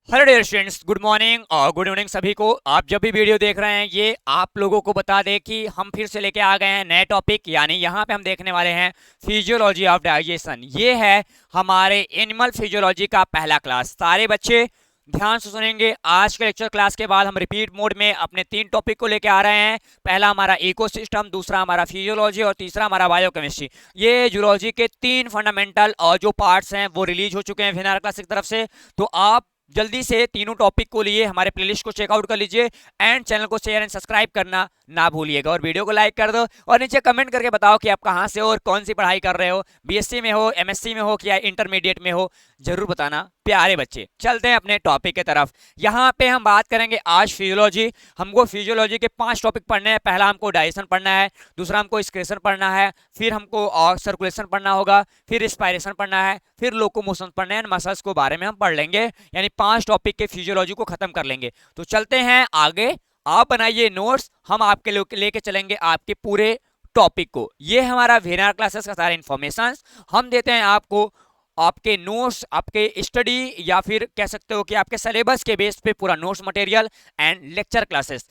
Hello dear students, good morning और good evening सभी को। आप जब भी वीडियो देख रहे हैं ये आप लोगों को बता दें कि हम फिर से लेके आ गए हैं नए टॉपिक। यानी यहाँ पे हम देखने वाले हैं फिजियोलॉजी ऑफ डाइजेशन। ये है हमारे एनिमल फिजियोलॉजी का पहला क्लास। सारे बच्चे ध्यान से सुनेंगे। आज के लेक्चर क्लास के बाद हम रिपीट मोड में अपने 3 टॉपिक को लेके आ रहे हैं। पहला हमारा इकोसिस्टम, दूसरा हमारा फिजियोलॉजी और तीसरा हमारा बायोकेमिस्ट्री। ये जूलॉजी के 3 फंडामेंटल और जो पार्ट्स हैं वो रिलीज हो चुके हैं विनर क्लास की तरफ से। तो आप जल्दी से तीनों टॉपिक को लिए हमारे प्लेलिस्ट को चेकआउट कर लीजिए एंड चैनल को शेयर एंड सब्सक्राइब करना ना भूलिएगा और वीडियो को लाइक कर दो और नीचे कमेंट करके बताओ कि आप कहां से हो और कौन सी पढ़ाई कर रहे हो, बीएससी में हो, एमएससी में हो या इंटरमीडिएट में हो, जरूर बताना प्यारे बच्चे। चलते हैं अपने टॉपिक की तरफ। यहाँ पे हम बात करेंगे आज फिजियोलॉजी। हमको फिजियोलॉजी के 5 टॉपिक पढ़ने हैं। पहला हमको डाइजेशन पढ़ना है, दूसरा हमको एक्सक्रीशन पढ़ना है, फिर हमको सर्कुलेशन पढ़ना होगा, फिर रिस्पायरेशन पढ़ना है, फिर लोकोमोशन पढ़ना है, मसल्स को बारे में हम पढ़ लेंगे। यानी 5 टॉपिक के फिजियोलॉजी को खत्म कर लेंगे। तो चलते हैं आगे। आप बनाइए नोट्स, हम आपके लेके चलेंगे आपके पूरे टॉपिक को। ये हमारा वेबिनार क्लासेस का सारा इन्फॉर्मेशन हम देते हैं आपको। आपके नोट्स, आपके स्टडी या फिर कह सकते हो कि आपके सिलेबस के बेस पे पूरा notes material and lecture classes.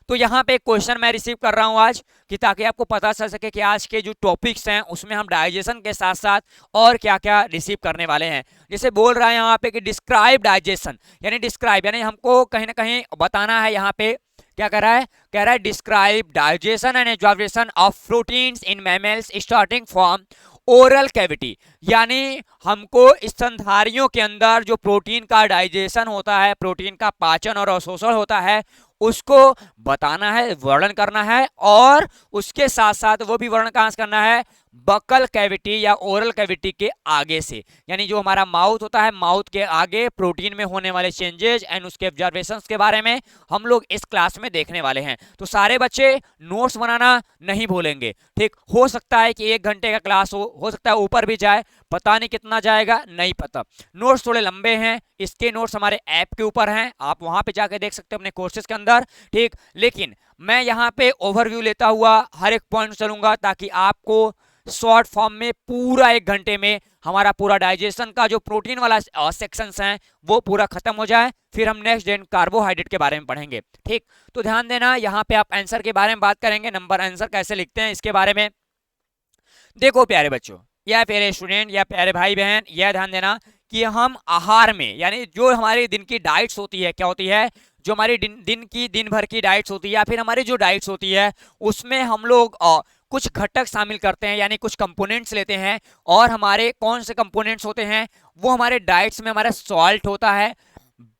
तो यहाँ पे क्वेश्चन मैं रिसीव कर रहा हूँ आज कि ताकि आपको पता चल सके कि आज के जो टॉपिक्स हैं उसमें हम डाइजेशन के साथ साथ और क्या क्या रिसीव करने वाले हैं। जैसे बोल रहा है यहाँ पे कि डिस्क्राइब डाइजेशन, यानी डिस्क्राइब यानी हमको कहीं ना कहीं बताना है। यहाँ पे क्या कर रहा है, कह रहा है describe digestion and absorption of proteins in mammals starting from oral cavity. यानी हमको स्तनधारियों के अंदर जो प्रोटीन का डाइजेशन होता है, प्रोटीन का पाचन और अवशोषण होता है, उसको बताना है, वर्णन करना है। और उसके साथ साथ वो भी वर्णन कहां से करना है, बकल कैविटी या ओरल कैविटी के आगे से। यानी जो हमारा माउथ होता है, माउथ के आगे प्रोटीन में होने वाले चेंजेस एंड उसके ऑब्जर्वेशंस के बारे में हम लोग इस क्लास में देखने वाले हैं। तो सारे बच्चे नोट्स बनाना नहीं भूलेंगे। ठीक, हो सकता है कि 1 घंटे का क्लास हो सकता है ऊपर भी जाए, पता नहीं कितना जाएगा, नहीं पता। नोट्स थोड़े लंबे हैं, इसके नोट्स हमारे ऐप के ऊपर हैं, आप वहां पे जाके देख सकते हो अपने कोर्सेज के अंदर। ठीक, लेकिन मैं यहाँ पे ओवरव्यू लेता हुआ हर एक पॉइंट चलूंगा ताकि आपको शॉर्ट फॉर्म में पूरा 1 घंटे में हमारा पूरा डाइजेशन का जो प्रोटीन वाला सेक्शंस हैं वो पूरा खत्म हो जाए। फिर हम नेक्स्ट दिन कार्बोहाइड्रेट के बारे में पढ़ेंगे। ठीक, तो ध्यान देना, यहाँ पे आप आंसर के बारे में बात करेंगे, नंबर आंसर कैसे लिखते हैं इसके बारे में। देखो प्यारे बच्चों या प्यारे स्टूडेंट या प्यारे भाई बहन, यह ध्यान देना कि हम आहार में यानी जो हमारी दिन की डाइट्स होती है, क्या होती है, जो हमारी दिन भर की डाइट्स होती है या फिर हमारी जो डाइट्स होती है उसमें हम लोग कुछ घटक शामिल करते हैं, यानी कुछ कंपोनेंट्स लेते हैं। और हमारे कौन से कंपोनेंट्स होते हैं, वो हमारे डाइट्स में हमारा सॉल्ट होता है,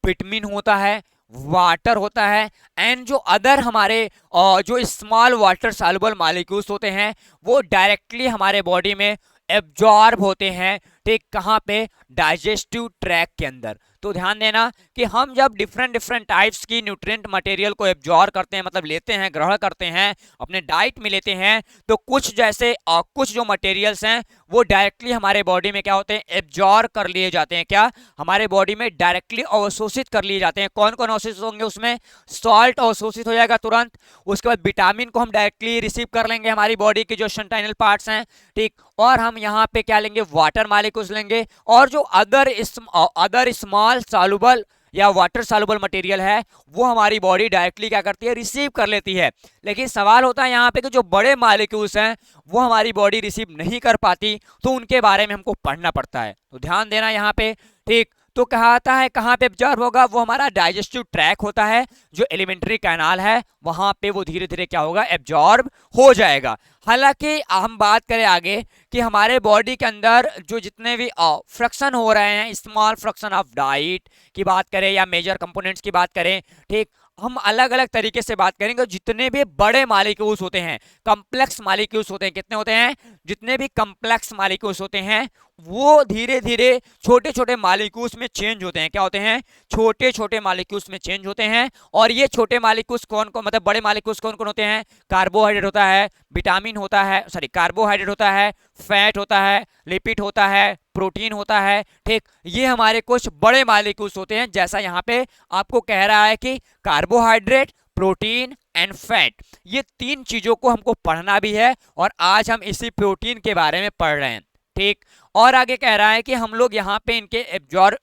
विटामिन होता है, वाटर होता है एंड जो अदर हमारे जो स्मॉल वाटर सॉल्युबल मॉलिक्यूल्स होते हैं वो डायरेक्टली हमारे बॉडी में एब्जॉर्ब होते हैं। ठीक, कहाँ पे, डाइजेस्टिव ट्रैक के अंदर। तो ध्यान देना कि हम जब डिफरेंट टाइप्स की न्यूट्रिएंट मटेरियल को एब्जॉर्ब करते हैं, मतलब लेते हैं, ग्रहण करते हैं, अपने डाइट में लेते हैं, तो कुछ जैसे कुछ जो मटेरियल्स हैं वो डायरेक्टली हमारे बॉडी में क्या होते हैं, एब्जॉर्ब कर लिए जाते हैं। क्या, हमारे बॉडी में डायरेक्टली अवशोषित कर लिए जाते हैं। कौन कौन अवशोषित होंगे उसमें, सॉल्ट अवशोषित हो जाएगा तुरंत। उसके बाद विटामिन को हम डायरेक्टली रिसीव कर लेंगे हमारी बॉडी के जो सेंटाइनल पार्ट्स हैं। ठीक, और हम यहाँ पे क्या लेंगे, वाटर मॉलिक्यूल्स लेंगे। और जो अदर स्मॉल सॉल्युबल या वाटर सॉल्युबल मटेरियल है वो हमारी बॉडी डायरेक्टली क्या करती है, रिसीव कर लेती है। लेकिन सवाल होता है यहाँ पे कि जो बड़े मॉलिक्यूल्स हैं वो हमारी बॉडी रिसीव नहीं कर पाती, तो उनके बारे में हमको पढ़ना पड़ता है। तो ध्यान देना यहाँ पे। ठीक, तो कहता है कहाँ पे एब्जॉर्ब होगा, वो हमारा डाइजेस्टिव ट्रैक होता है, जो एलिमेंट्री कैनाल है वहां पे वो धीरे धीरे क्या होगा, एब्जॉर्ब हो जाएगा। हालांकि हम बात करें आगे कि हमारे बॉडी के अंदर जो जितने भी फ्रैक्शन हो रहे हैं, स्मॉल फ्रैक्शन ऑफ डाइट की बात करें या मेजर कंपोनेंट्स की बात करें, ठीक, हम अलग अलग तरीके से बात करेंगे। जितने भी बड़े मॉलिक्यूल्स होते हैं, कॉम्प्लेक्स मॉलिक्यूल्स होते हैं, कितने होते हैं, जितने भी कॉम्प्लेक्स मॉलिक्यूल्स होते हैं वो धीरे धीरे छोटे छोटे मॉलिक्यूल्स में चेंज होते हैं। क्या होते हैं, छोटे छोटे मॉलिक्यूल्स में चेंज होते हैं। और ये छोटे मॉलिक्यूल्स कौन कौन, मतलब बड़े मॉलिक्यूल्स कौन कौन होते हैं, कार्बोहाइड्रेट होता है, विटामिन होता है, सॉरी कार्बोहाइड्रेट होता है, फैट होता है, लिपिड होता है, प्रोटीन होता है। ठीक, ये हमारे कुछ बड़े मॉलिक्यूल्स होते हैं। जैसा यहाँ पे आपको कह रहा है कि कार्बोहाइड्रेट, प्रोटीन एंड फैट, ये 3 चीजों को हमको पढ़ना भी है और आज हम इसी प्रोटीन के बारे में पढ़ रहे हैं। ठीक, और आगे कह रहा है कि हम लोग यहाँ पे इनके एब्जॉर्ब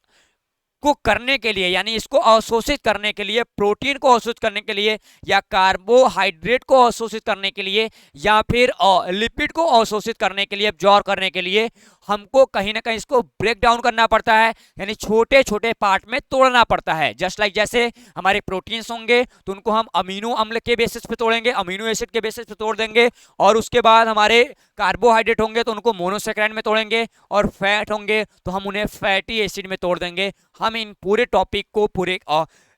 इसको करने के लिए, यानी इसको अवशोषित करने के लिए, प्रोटीन को अवशोषित करने के लिए, या कार्बोहाइड्रेट को अवशोषित करने के लिए, या फिर लिपिड को अवशोषित करने के लिए, एब्जॉर्ब करने के लिए हमको कहीं ना कहीं इसको ब्रेक डाउन करना पड़ता है, यानी छोटे छोटे पार्ट में तोड़ना पड़ता है। जस्ट लाइक जैसे हमारे प्रोटीन्स होंगे तो उनको हम अमीनो अम्ल के बेसिस पे तोड़ेंगे, अमीनो एसिड के बेसिस पे तोड़ देंगे, और उसके बाद हमारे कार्बोहाइड्रेट होंगे तो उनको मोनोसेकेराइड में तोड़ेंगे, और फैट होंगे तो हम उन्हें फैटी एसिड में तोड़ देंगे। हम इन पूरे टॉपिक को पूरे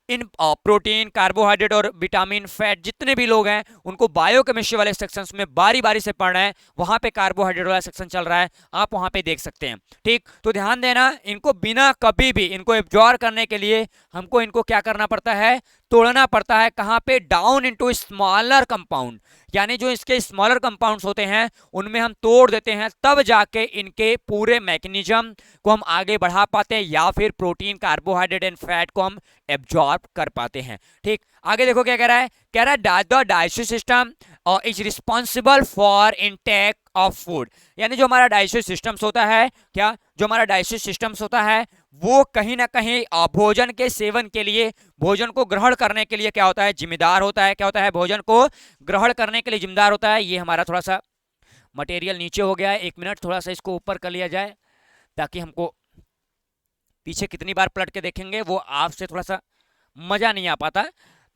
इन प्रोटीन, कार्बोहाइड्रेट और विटामिन, फैट जितने भी लोग हैं उनको बायोकेमिस्ट्री वाले सेक्शंस में बारी बारी से पढ़ रहे हैं। वहां पे कार्बोहाइड्रेट वाला सेक्शन चल रहा है, आप वहां पे देख सकते हैं। ठीक, तो ध्यान देना, इनको बिना कभी भी इनको एब्जॉर्ब करने के लिए हमको इनको क्या करना पड़ता है, तोड़ना पड़ता है। कहाँ पे, डाउन इनटू स्मॉलर कंपाउंड, यानी जो इसके स्मॉलर कंपाउंड्स होते हैं उनमें हम तोड़ देते हैं, तब जाके इनके पूरे मैकेनिज्म को हम आगे बढ़ा पाते हैं, या फिर प्रोटीन, कार्बोहाइड्रेट एंड फैट को हम एब्जॉर्ब कर पाते हैं। ठीक, आगे देखो क्या कह रहा है, कह रहा है the digestive system is responsible for intake of food, यानी जो हमारा डाइजेस्टिव सिस्टम्स होता है, क्या जो हमारा डाइजेस्टिव सिस्टम्स होता है वो कहीं ना कहीं भोजन के सेवन के लिए, भोजन को ग्रहण करने के लिए क्या होता है, जिम्मेदार होता है। क्या होता है, भोजन को ग्रहण करने के लिए जिम्मेदार होता है। ये हमारा थोड़ा सा मटेरियल नीचे हो गया है, 1 मिनट थोड़ा सा इसको ऊपर कर लिया जाए ताकि हमको पीछे कितनी बार पलट के देखेंगे वो आपसे थोड़ा सा मजा नहीं आ पाता,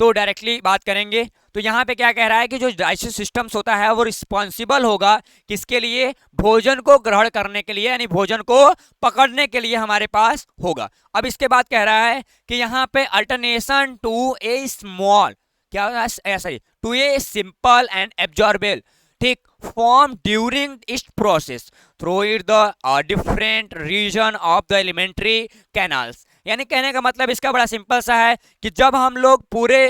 तो डायरेक्टली बात करेंगे। तो यहाँ पे क्या कह रहा है कि जो डाइजेस्टिव सिस्टम्स होता है वो रिस्पॉन्सिबल होगा किसके लिए, भोजन को ग्रहण करने के लिए, यानी भोजन को पकड़ने के लिए हमारे पास होगा। अब इसके बाद कह रहा है कि यहाँ पे अल्टरनेशन टू ए स्मॉल, क्या ऐसा ही, to a simple and absorbable, ठीक, फॉर्म ड्यूरिंग इस process through it the different region of the alimentary canals, यानी कहने का मतलब इसका बड़ा सिंपल सा है कि जब हम लोग पूरे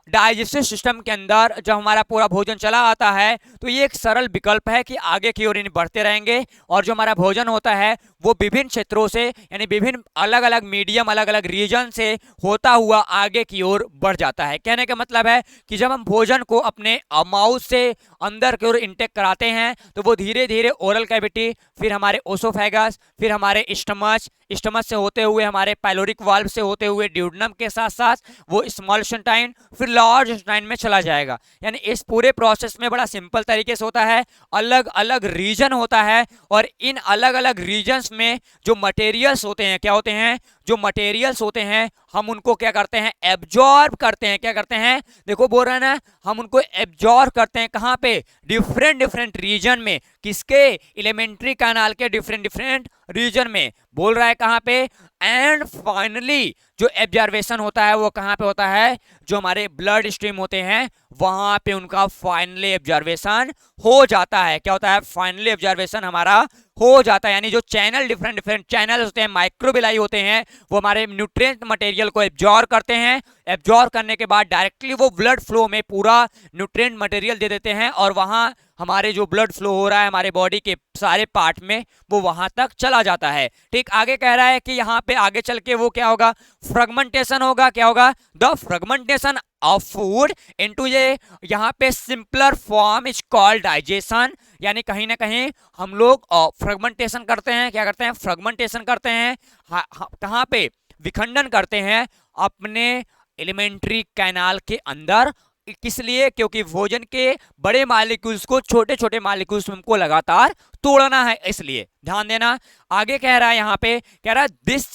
डाइजेस्टिव सिस्टम के अंदर जब हमारा पूरा भोजन चला आता है तो ये एक सरल विकल्प है कि आगे की ओर बढ़ते रहेंगे, और जो हमारा भोजन होता है वो विभिन्न क्षेत्रों से, यानी विभिन्न अलग अलग मीडियम, अलग अलग रीजन से होता हुआ आगे की ओर बढ़ जाता है। कहने का मतलब है कि जब हम भोजन को अपने माउथ से अंदर की ओर इंटेक कराते हैं तो वो धीरे धीरे ओरल कैविटी, फिर हमारे ओसोफेगस, फिर हमारे स्टमच, स्टमच से होते हुए हमारे पाइलोरिक वाल्व से होते हुए ड्यूडेनम के साथ साथ वो स्मॉल इंटेस्टाइन, फिर लार्ज इंटेस्टाइन में चला जाएगा। यानी इस पूरे प्रोसेस में बड़ा सिंपल तरीके से होता है, अलग अलग रीजन होता है, और इन अलग अलग रीजन्स में जो मटेरियल्स होते हैं, क्या होते हैं, जो मटेरियल्स होते हैं हम उनको क्या करते हैं, एब्जॉर्ब करते हैं। क्या करते हैं, देखो बोल रहे हैं ना, हम उनको एब्जॉर्ब करते हैं। कहाँ पे, डिफरेंट डिफरेंट रीजन में, किसके, एलिमेंट्री कैनाल के डिफरेंट डिफरेंट रीजन में, बोल रहा है कहाँ पे, एंड फाइनली जो एब्जॉर्वेशन होता है वो कहाँ पे होता है, जो हमारे ब्लड स्ट्रीम होते हैं वहां पे उनका फाइनली एब्जॉर्वेशन हो जाता है। क्या होता है, फाइनली एब्जॉर्वेशन हमारा हो जाता है, यानी जो चैनल, डिफरेंट डिफरेंट चैनल होते हैं, माइक्रोबिलाई होते हैं, वो हमारे न्यूट्रिएंट मटेरियल को एब्जॉर्ब करते हैं। एब्जॉर्ब करने के बाद डायरेक्टली वो ब्लड फ्लो में पूरा न्यूट्रिएंट मटेरियल दे देते हैं, और वहां हमारे जो ब्लड फ्लो हो रहा है हमारे बॉडी के सारे पार्ट में वो वहां तक चला जाता है। ठीक, आगे कह रहा है कि यहाँ पे आगे चल के वो क्या होगा, फ्रेगमेंटेशन होगा। क्या होगा, the fragmentation of food into ये यहाँ पे simpler form is called digestion, यानी कहीं ना कहीं हम लोग फ्रेगमेंटेशन करते हैं। क्या करते हैं, फ्रेगमेंटेशन करते हैं। कहाँ पे, विखंडन करते हैं अपने एलिमेंट्री कैनाल के अंदर। किस लिए, क्योंकि भोजन के बड़े मॉलिक्यूल्स को छोटे छोटे मॉलिक्यूल्स में हमको लगातार तोड़ना है, इसलिए ध्यान देना। आगे कह रहा है, यहाँ पे कह रहा है this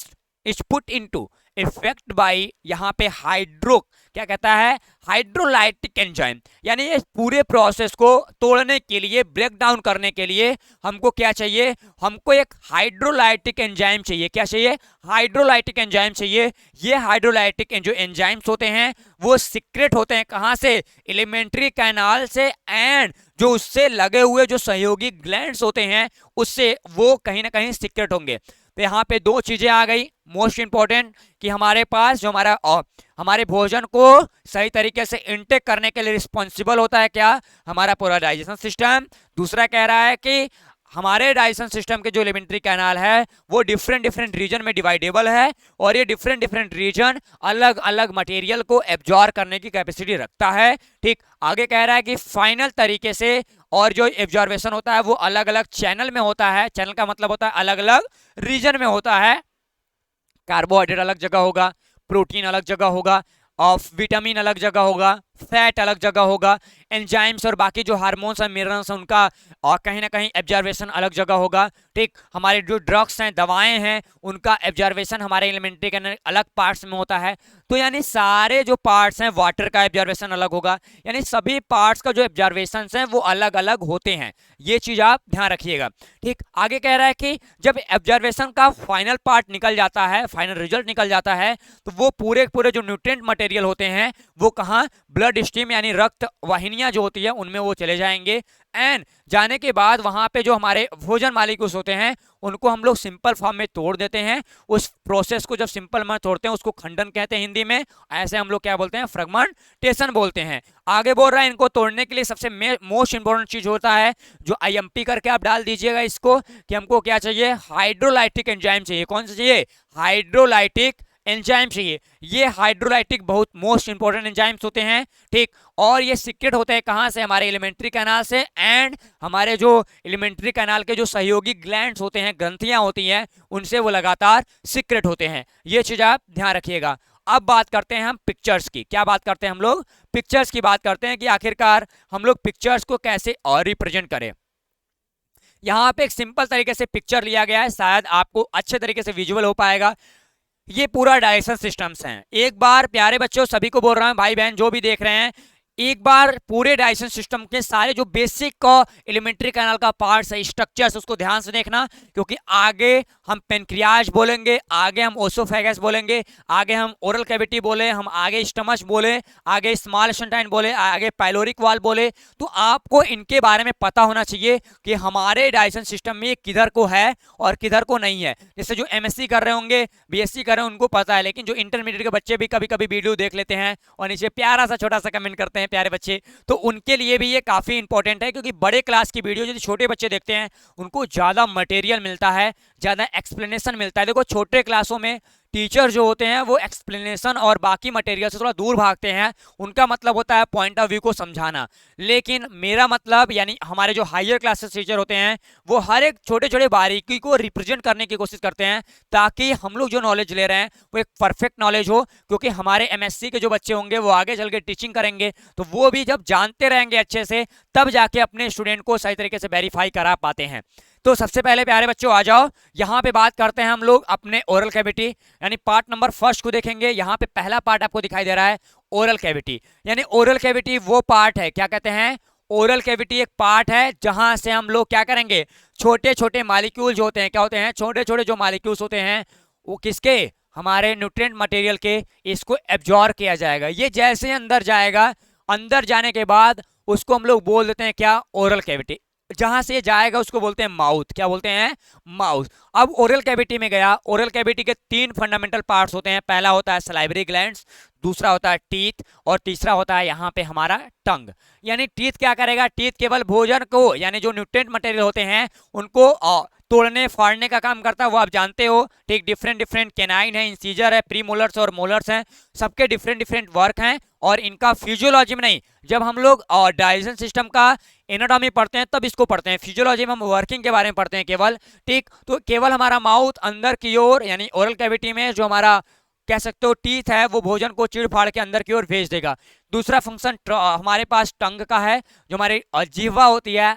is put into effect bye, यहाँ पे क्या कहता है, हाइड्रोलाइटिक एंजाइम, यानी ये पूरे प्रोसेस को तोड़ने के लिए, ब्रेक डाउन करने के लिए हमको क्या चाहिए, हमको एक हाइड्रोलाइटिक एंजाइम चाहिए। क्या चाहिए, हाइड्रोलाइटिक एंजाइम चाहिए। ये हाइड्रोलाइटिक जो एंजाइम्स होते हैं वो सीक्रेट होते हैं कहाँ से, एलिमेंट्री कैनाल से, एंड जो उससे लगे हुए जो सहयोगी ग्लैंड्स होते हैं उससे वो कहीं ना कहीं सीक्रेट होंगे। तो यहाँ पे दो चीजें आ गई मोस्ट इंपॉर्टेंट, कि हमारे पास जो हमारे भोजन को सही तरीके से इंटेक करने के लिए रिस्पॉन्सिबल होता है क्या, हमारा पूरा डाइजेशन सिस्टम। दूसरा कह रहा है कि हमारे डाइजेशन सिस्टम के जो एलिमेंट्री कैनाल है वो डिफरेंट डिफरेंट रीजन में डिवाइडेबल है, और ये डिफरेंट डिफरेंट रीजन अलग अलग मटेरियल को एब्जॉर्ब करने की कैपेसिटी रखता है। ठीक, आगे कह रहा है कि फाइनल तरीके से, और जो एब्जॉर्बेशन होता है वो अलग अलग चैनल में होता है। चैनल का मतलब होता है अलग अलग रीजन में होता है। कार्बोहाइड्रेट अलग जगह होगा, प्रोटीन अलग जगह होगा, और विटामिन अलग जगह होगा, फैट अलग जगह होगा, एंजाइम्स और बाकी जो हार्मोन्स और मिनरल्स हैं उनका और कहीं ना कहीं एब्जॉर्वेशन अलग जगह होगा। ठीक, हमारे जो ड्रग्स हैं, दवाएं हैं, उनका एब्जॉर्वेशन हमारे एलिमेंट्री के अंदर अलग पार्ट्स में होता है। तो यानी सारे जो पार्ट्स हैं, वाटर का एब्जॉर्वेशन अलग होगा, यानी सभी पार्ट्स का जो एब्जॉर्वेशन है वो अलग अलग होते हैं। ये चीज आप ध्यान रखिएगा। ठीक, आगे कह रहा है कि जब एब्जॉर्वेशन का फाइनल पार्ट निकल जाता है, फाइनल रिजल्ट निकल जाता है, तो वो पूरे पूरे जो न्यूट्रिएंट मटेरियल होते हैं वो कहाँ, ब्लड स्ट्रीम यानी रक्त वाहिनियां जो होती है उनमें वो चले जाएंगे। एंड जाने के बाद वहां पे जो हमारे भोजन मालिक्यूल्स होते हैं उनको हम लोग सिंपल फॉर्म में तोड़ देते हैं। उस प्रोसेस को जब सिंपल में तोड़ते हैं उसको खंडन कहते हैं हिंदी में, ऐसे हम लोग क्या बोलते हैं, फ्रेगमेंटेशन बोलते हैं। आगे बोल रहा है इनको तोड़ने के लिए सबसे मोस्ट इंपोर्टेंट चीज होता है जो IMP करके आप डाल दीजिएगा इसको, कि हमको क्या चाहिए, हाइड्रोलाइटिक एंजाइम चाहिए। कौन सा चाहिए, हाइड्रोलाइटिक एंजाइम चाहिए। ये हाइड्रोलाइटिक बहुत मोस्ट इंपोर्टेंट एंजाइम्स होते हैं। ठीक, और ये सीक्रेट होते हैं कहां से, हमारे एलिमेंट्री कैनाल से, एंड हमारे जो एलिमेंट्री कैनाल के जो सहयोगी ग्लैंड्स होते हैं, ग्रंथियां होती हैं, उनसे वो लगातार सीक्रेट होते हैं। ये चीज आप ध्यान रखिएगा। अब बात करते हैं हम पिक्चर्स की। क्या बात करते हैं हम लोग, पिक्चर्स की बात करते हैं कि आखिरकार हम लोग पिक्चर्स को कैसे और रिप्रेजेंट करें। यहाँ पे एक सिंपल तरीके से पिक्चर लिया गया है, शायद आपको अच्छे तरीके से विजुअल हो पाएगा। ये पूरा डाइजेशन सिस्टम्स हैं। एक बार प्यारे बच्चों सभी को बोल रहा हूं, भाई बहन जो भी देख रहे हैं, एक बार पूरे डाइजेशन सिस्टम के सारे जो बेसिक एलिमेंट्री कैनाल का पार्ट्स है, स्ट्रक्चर्स, उसको ध्यान से देखना, क्योंकि आगे हम पेनक्रियाज बोलेंगे, आगे हम ओसोफेगस बोलेंगे, आगे हम ओरल कैविटी बोले, हम आगे स्टमच बोले, आगे स्मॉल इंटेस्टाइन बोले, आगे पाइलोरिक वाल्व बोले। तो आपको इनके बारे में पता होना चाहिए कि हमारे डाइजेशन सिस्टम में किधर को है और किधर को नहीं है। जैसे जो MSc कर रहे होंगे, BSc कर रहे हैं, उनको पता है, लेकिन जो इंटरमीडिएट के बच्चे भी कभी कभी वीडियो देख लेते हैं और नीचे प्यारा सा छोटा सा कमेंट करते हैं प्यारे बच्चे, तो उनके लिए भी ये काफी इंपॉर्टेंट है, क्योंकि बड़े क्लास की वीडियो यदि छोटे बच्चे देखते हैं उनको ज्यादा मटेरियल मिलता है, ज्यादा एक्सप्लेनेशन मिलता है। देखो छोटे क्लासों में टीचर जो होते हैं वो एक्सप्लेनेशन और बाकी मटेरियल से थोड़ा दूर भागते हैं, उनका मतलब होता है पॉइंट ऑफ व्यू को समझाना। लेकिन मेरा मतलब यानी हमारे जो हायर क्लासेस टीचर होते हैं वो हर एक छोटे छोटे बारीकी को रिप्रेजेंट करने की कोशिश करते हैं, ताकि हम लोग जो नॉलेज ले रहे हैं वो एक परफेक्ट नॉलेज हो। क्योंकि हमारे MSc के जो बच्चे होंगे वो आगे चल के टीचिंग करेंगे, तो वो भी जब जानते रहेंगे अच्छे से, तब जाके अपने स्टूडेंट को सही तरीके से वेरीफाई करा पाते हैं। तो सबसे पहले प्यारे बच्चों आ जाओ, यहाँ पे बात करते हैं हम लोग अपने ओरल कैविटी यानी पार्ट नंबर फर्स्ट को देखेंगे। यहाँ पे पहला पार्ट आपको दिखाई दे रहा है ओरल कैविटी। यानी ओरल कैविटी वो पार्ट है, क्या कहते हैं, ओरल कैविटी एक पार्ट है जहां से हम लोग क्या करेंगे, छोटे छोटे मॉलिक्यूल जो होते हैं, क्या होते हैं, छोटे छोटे जो मॉलिक्यूल्स होते हैं वो किसके, हमारे न्यूट्रिएंट मटेरियल के, इसको एब्जॉर्ब किया जाएगा। ये जैसे अंदर जाएगा, अंदर जाने के बाद उसको हम लोग बोल देते हैं क्या, ओरल कैविटी। जहां से ये जाएगा उसको बोलते हैं माउथ। क्या बोलते हैं, माउथ। अब ओरल कैविटी में गया, ओरल कैविटी के 3 फंडामेंटल पार्ट्स होते हैं। पहला होता है सलाइवरी ग्लैंड्स, दूसरा होता है टीथ, और तीसरा होता है यहाँ पे हमारा टंग। यानी टीथ क्या करेगा, टीथ केवल भोजन को यानी जो न्यूट्रिएंट मटेरियल होते हैं उनको तोड़ने फाड़ने का काम करता है, वो आप जानते हो। ठीक, डिफरेंट डिफरेंट कैनाइन है, इंसीजर है, प्रीमोलर्स और मोलर्स हैं, सबके डिफरेंट डिफरेंट वर्क हैं। और इनका फिजियोलॉजी में नहीं, जब हम लोग डाइजेशन सिस्टम का एनाटॉमी पढ़ते हैं तब इसको पढ़ते हैं, फिजियोलॉजी में हम वर्किंग के बारे में पढ़ते हैं केवल। ठीक, तो केवल हमारा माउथ अंदर की ओर यानी ओरल कैविटी में जो हमारा कह सकते हो टीथ है वो भोजन को चिड़ फाड़ के अंदर की ओर भेज देगा। दूसरा फंक्शन हमारे पास टंग का है, जो हमारी जीवा होती है,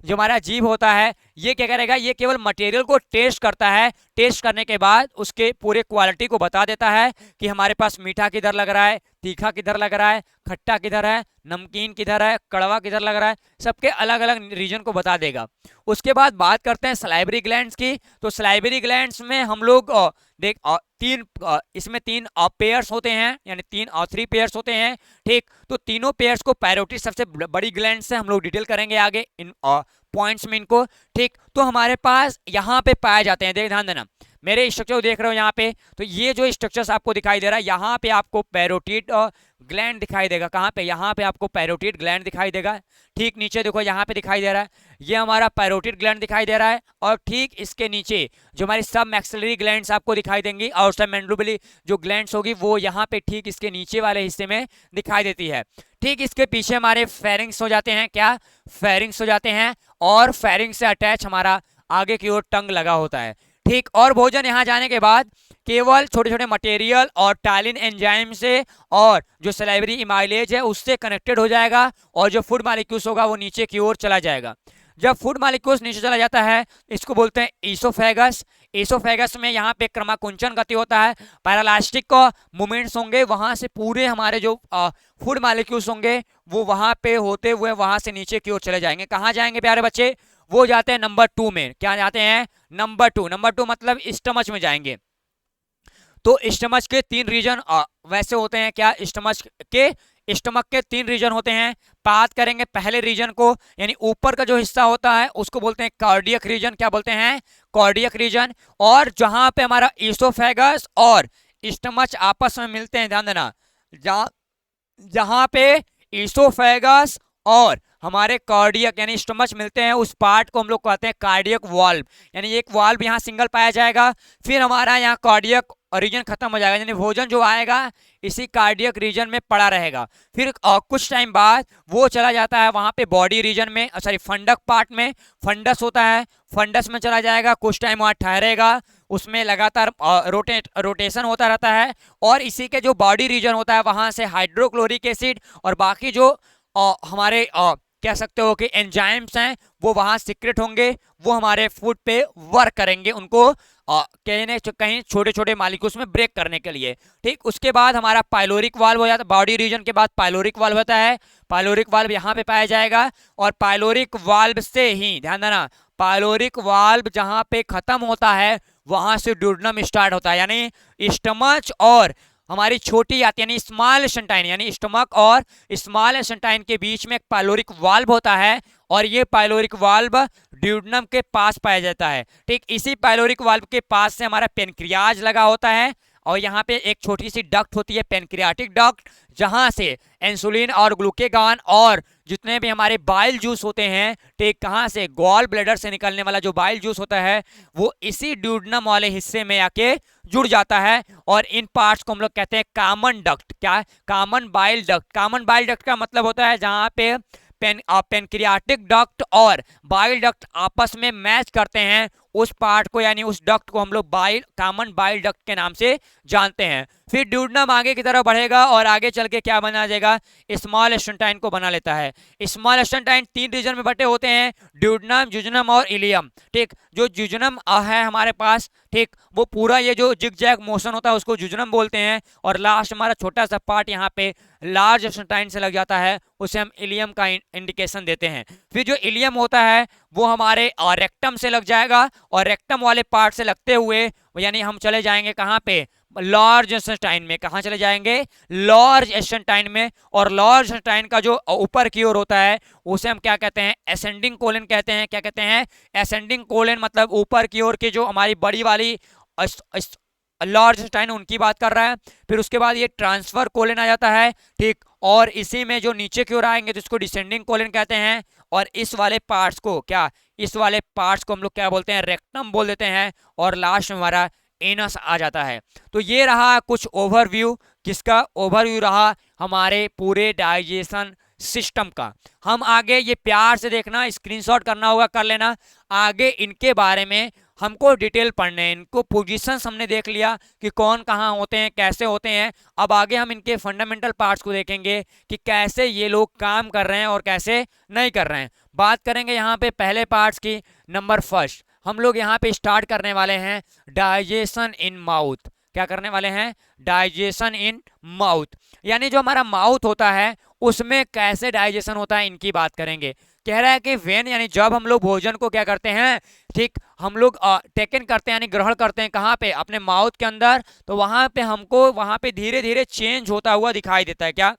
जो हमारा जीभ होता है, ये क्या करेगा, ये केवल मटेरियल को टेस्ट करता है। टेस्ट करने के बाद उसके पूरे क्वालिटी को बता देता है कि हमारे पास मीठा किधर लग रहा है, तीखा किधर लग रहा है, खट्टा किधर है, नमकीन किधर है, कड़वा किधर लग रहा है, सबके अलग अलग रीजन को बता देगा। उसके बाद बात करते हैं सलाइवरी ग्लैंड्स की। तो सलाइवरी ग्लैंड्स में हम लोग इसमें 3 पेयर्स होते हैं, यानी 3 पेयर्स होते हैं। ठीक, तो तीनों पेयर्स को पैरोटिड सबसे बड़ी ग्लैंड से हम लोग डिटेल करेंगे आगे इन पॉइंट्स में इनको। ठीक, तो हमारे पास यहाँ पे पाए जाते हैं, देख ध्यान देना, मेरे स्ट्रक्चर देख रहे हो यहाँ पे, तो ये जो स्ट्रक्चर्स आपको दिखाई दे रहा है, यहाँ पे आपको पैरोटिड ग्लैंड दिखाई देगा। कहाँ पे, यहाँ पे आपको पैरोटिड ग्लैंड दिखाई देगा। ठीक नीचे देखो यहाँ पे दिखाई दे रहा है, ये हमारा पैरोटिड ग्लैंड दिखाई दे रहा है। और ठीक इसके नीचे जो हमारी सब मैक्सिलरी ग्लैंड्स आपको दिखाई देंगी, और सब मैंडिबुलरी जो ग्लैंड्स होगी वो यहाँ पे ठीक इसके नीचे वाले हिस्से में दिखाई देती है। ठीक इसके पीछे हमारे फेरिंग्स हो जाते हैं, क्या, फेरिंग्स हो जाते हैं, और फेरिंग्स से अटैच हमारा आगे की ओर टंग लगा होता है। ठीक। और भोजन यहाँ जाने के बाद केवल छोटे छोटे मटेरियल और टालिन एंजाइम से और जो सलाइवरी इमाइलेज है उससे कनेक्टेड हो जाएगा और जो फूड मालिक्यूल्स होगा वो नीचे की ओर चला जाएगा। जब फूड मालिक्यूल्स नीचे चला जाता है इसको बोलते हैं ईसोफेगस। ईसोफेगस में यहाँ पे क्रमाकुंचन गति होता है, पैरालास्टिक का मूवमेंट्स होंगे, वहां से पूरे हमारे जो फूड मालिक्यूल्स होंगे वो वहां पे होते हुए वहां से नीचे की ओर चले जाएंगे। कहाँ जाएंगे प्यारे बच्चे? वो जाते हैं नंबर 2 में। क्या जाते हैं? नंबर 2। नंबर 2 मतलब स्टमच में जाएंगे। तो स्टमच के 3 रीजन वैसे होते हैं। क्या? स्टमक के 3 रीजन होते हैं। बात करेंगे पहले रीजन को, यानी ऊपर का जो हिस्सा होता है उसको बोलते हैं कार्डियक रीजन। क्या बोलते हैं? Cardiac reason. और जहां पे हमारा ईसोफेगस और स्टमच आपस में मिलते हैं, ध्यान देना, जहां पे ईसोफेगस और हमारे कार्डियक यानी स्टमच मिलते हैं उस पार्ट को हम लोग कहते हैं कार्डियक वाल्व। यानी एक वाल्व यहाँ सिंगल पाया जाएगा, फिर हमारा यहाँ कार्डियक रीजन खत्म हो जाएगा, यानी भोजन जो आएगा इसी कार्डियक रीजन में पड़ा रहेगा। फिर कुछ टाइम बाद वो चला जाता है वहां पे बॉडी रीजन में, सॉरी फंडक पार्ट में, फंडस होता है, फंडस में चला जाएगा, कुछ टाइम वहां ठहरेगा, उसमें लगातार रोटेशन होता रहता है। और इसी के जो बॉडी रीजन होता है वहां से हाइड्रोक्लोरिक एसिड और बाकी जो हमारे कह सकते हो कि एंजाइम्स हैं वो वहां सीक्रेट होंगे, वो हमारे फूड पे वर्क करेंगे, उनको कहीं छोटे छोटे मॉलिक्यूल्स में ब्रेक करने के लिए। ठीक। उसके बाद हमारा पाइलोरिक वाल्व हो जाता है। बॉडी रीजन के बाद पाइलोरिक वाल्व होता है। पाइलोरिक वाल्व यहाँ पे पाया जाएगा और पाइलोरिक वाल्व से ही, ध्यान देना, पाइलोरिक वाल्व जहां पे खत्म होता है वहां से ड्यूडेनम स्टार्ट होता है। यानी स्टमच और हमारी छोटी आती यानी स्मॉल इंटेस्टाइन, यानी स्टमक और स्मॉल इंटेस्टाइन के बीच में एक पाइलोरिक वाल्व होता है और ये पाइलोरिक वाल्व ड्यूडेनम के पास पाया जाता है। ठीक। इसी पाइलोरिक वाल्व के पास से हमारा पेनक्रियाज लगा होता है और यहाँ पे एक छोटी सी डक्ट होती है, पेनक्रियाटिक डक्ट, जहां से इंसुलिन और ग्लूकेगॉन और जितने भी हमारे बाइल जूस होते हैं, ठीक, कहाँ से? गॉल ब्लैडर से निकलने वाला जो बाइल जूस होता है वो इसी ड्यूडेनम वाले हिस्से में आके जुड़ जाता है और इन पार्ट्स को हम लोग कहते हैं कॉमन डक्ट। क्या? Common bile duct. Common bile duct का मतलब होता है जहां पे पेनक्रियाटिक डक्ट और बाइल डक्ट आपस में मैच करते हैं, उस पार्ट को यानी उस डक्ट को हम लोग कॉमन बाइल डक्ट के नाम से जानते हैं। फिर ड्यूडेनम आगे की तरफ बढ़ेगा और आगे चल के क्या बना जाएगा? स्मॉल इंटेस्टाइन को बना लेता है। स्मॉल इंटेस्टाइन 3 रीजन में बटे होते हैं, ड्यूडेनम, जुजनम और इलियम। ठीक। जो जुजनम है हमारे पास, ठीक, वो पूरा ये जो जिगजैग मोशन होता है उसको जुजनम बोलते हैं और लास्ट हमारा छोटा सा पार्ट यहाँ पे लार्ज इंटेस्टाइन से लग जाता है, उसे हम इलियम का इंडिकेशन देते हैं। फिर जो इलियम होता है वो हमारे रेक्टम से लग जाएगा और रेक्टम वाले पार्ट से लगते हुए यानी हम चले जाएंगे कहाँ पे? लार्ज इंटेस्टाइन में। कहाँ चले जाएंगे? लार्ज इंटेस्टाइन में। और लार्ज इंटेस्टाइन का जो ऊपर की ओर होता है उसे हम क्या कहते हैं? असेंडिंग कोलन कहते हैं। क्या कहते हैं? असेंडिंग कोलन, मतलब ऊपर की ओर की जो हमारी बड़ी वाली लार्ज इंटेस्टाइन उनकी बात कर रहा है। फिर उसके बाद ये ट्रांसफर कोलन आ जाता है। ठीक। और इसी में जो नीचे की ओर आएंगे तो इसको डिसेंडिंग कोलन कहते हैं और इस वाले पार्ट्स को क्या? इस वाले पार्ट्स को हम लोग क्या बोलते हैं? रेक्टम बोल देते हैं और लास्ट में हमारा एनस आ जाता है। तो ये रहा कुछ ओवरव्यू। किसका ओवरव्यू रहा? हमारे पूरे डाइजेशन सिस्टम का। हम आगे ये प्यार से देखना, स्क्रीनशॉट करना होगा, कर लेना। आगे इनके बारे में हमको डिटेल पढ़ने हैं। इनको पोजीशंस हमने देख लिया कि कौन कहाँ होते हैं, कैसे होते हैं। अब आगे हम इनके फंडामेंटल पार्ट्स को देखेंगे कि कैसे ये लोग काम कर रहे हैं और कैसे नहीं कर रहे हैं। बात करेंगे यहाँ पे पहले पार्ट्स की। नंबर फर्स्ट हम लोग यहाँ पे स्टार्ट करने वाले हैं डाइजेशन इन माउथ। क्या करने वाले हैं? डाइजेशन इन माउथ, यानी जो हमारा माउथ होता है उसमें कैसे डाइजेशन होता है इनकी बात करेंगे। कह रहा है कि वेन यानी जब हम लोग भोजन को क्या करते हैं, ठीक, हम लोग टेकन करते हैं यानी ग्रहण करते हैं, कहाँ पे? अपने माउथ के अंदर। तो वहां पे हमको वहां पे धीरे धीरे चेंज होता हुआ दिखाई देता है। क्या?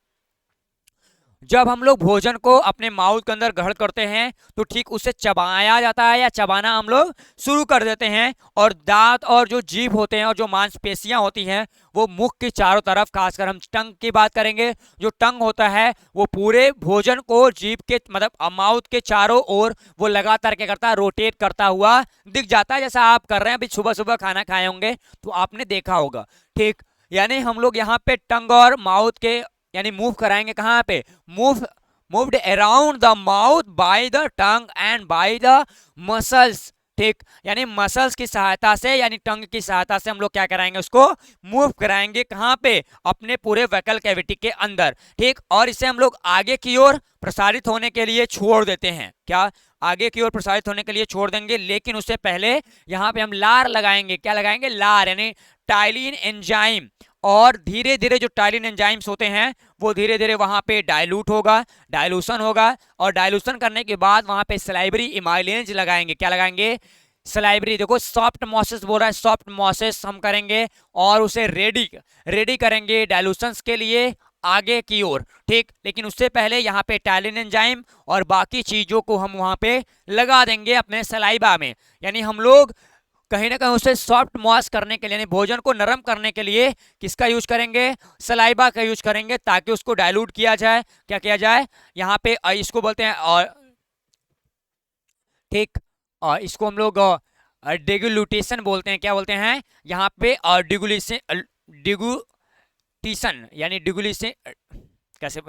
जब हम लोग भोजन को अपने माउथ के अंदर ग्रहण करते हैं तो ठीक उसे चबाया जाता है या चबाना हम लोग शुरू कर देते हैं और दांत और जो जीभ होते हैं और जो मांसपेशियां होती हैं वो मुख की चारों तरफ, खासकर हम टंग की बात करेंगे, जो टंग होता है वो पूरे भोजन को जीभ के मतलब माउथ के चारों ओर वो लगातार क्या करता है? रोटेट करता हुआ दिख जाता है। जैसा आप कर रहे हैं, अभी सुबह सुबह खाना खाए होंगे तो आपने देखा होगा। ठीक। यानी हम लोग यहाँ पे टंग और माउथ के यानी मूव कराएंगे कहाँ पे? Moved around the mouth by the tongue and by the muscles ठीक, यानी मसल्स की सहायता से यानी टंग की सहायता से हम लोग क्या कराएंगे, उसको मूव कराएंगे कहाँ पे, अपने पूरे वैकल कैविटी के अंदर। ठीक, और इसे हम लोग आगे की ओर प्रसारित होने के लिए छोड़ देते हैं। क्या, आगे की ओर प्रसारित होने के लिए छोड़ देंगे, लेकिन उससे पहले यहाँ पे हम लार लगाएंगे। क्या लगाएंगे, लार, यानी टाइलिन एंजाइम। और धीरे धीरे जो टाइलिन एंजाइम्स होते हैं वो धीरे धीरे वहां पे डाइल्यूट होगा, डाइल्यूशन होगा, और डाइल्यूशन करने के बाद वहां पे सलाइवरी इमाइलेंस लगाएंगे। क्या लगाएंगे, सलाइवरी। देखो सॉफ्ट मॉसेस बोल रहा है, सॉफ्ट मॉसेस हम करेंगे और उसे रेडी करेंगे डाइल्यूशंस के लिए आगे की ओर। ठीक, लेकिन उससे पहले यहाँ पे टाइलिन एंजाइम और बाकी चीजों को हम वहां पे लगा देंगे अपने सलाइबा में। यानी हम लोग कहीं ना कहीं उसे सॉफ्ट मॉइस्ट करने के लिए, यानी भोजन को नरम करने के लिए किसका यूज करेंगे, सलाइबा का यूज करेंगे, ताकि उसको डाइल्यूट किया जाए। क्या किया जाए, यहाँ पे इसको बोलते हैं, और ठीक, और इसको हम लोग डिगुलेशन बोलते हैं। क्या बोलते हैं यहाँ पे, डिगुलेशन यानी डिगुलेशन, कैसे,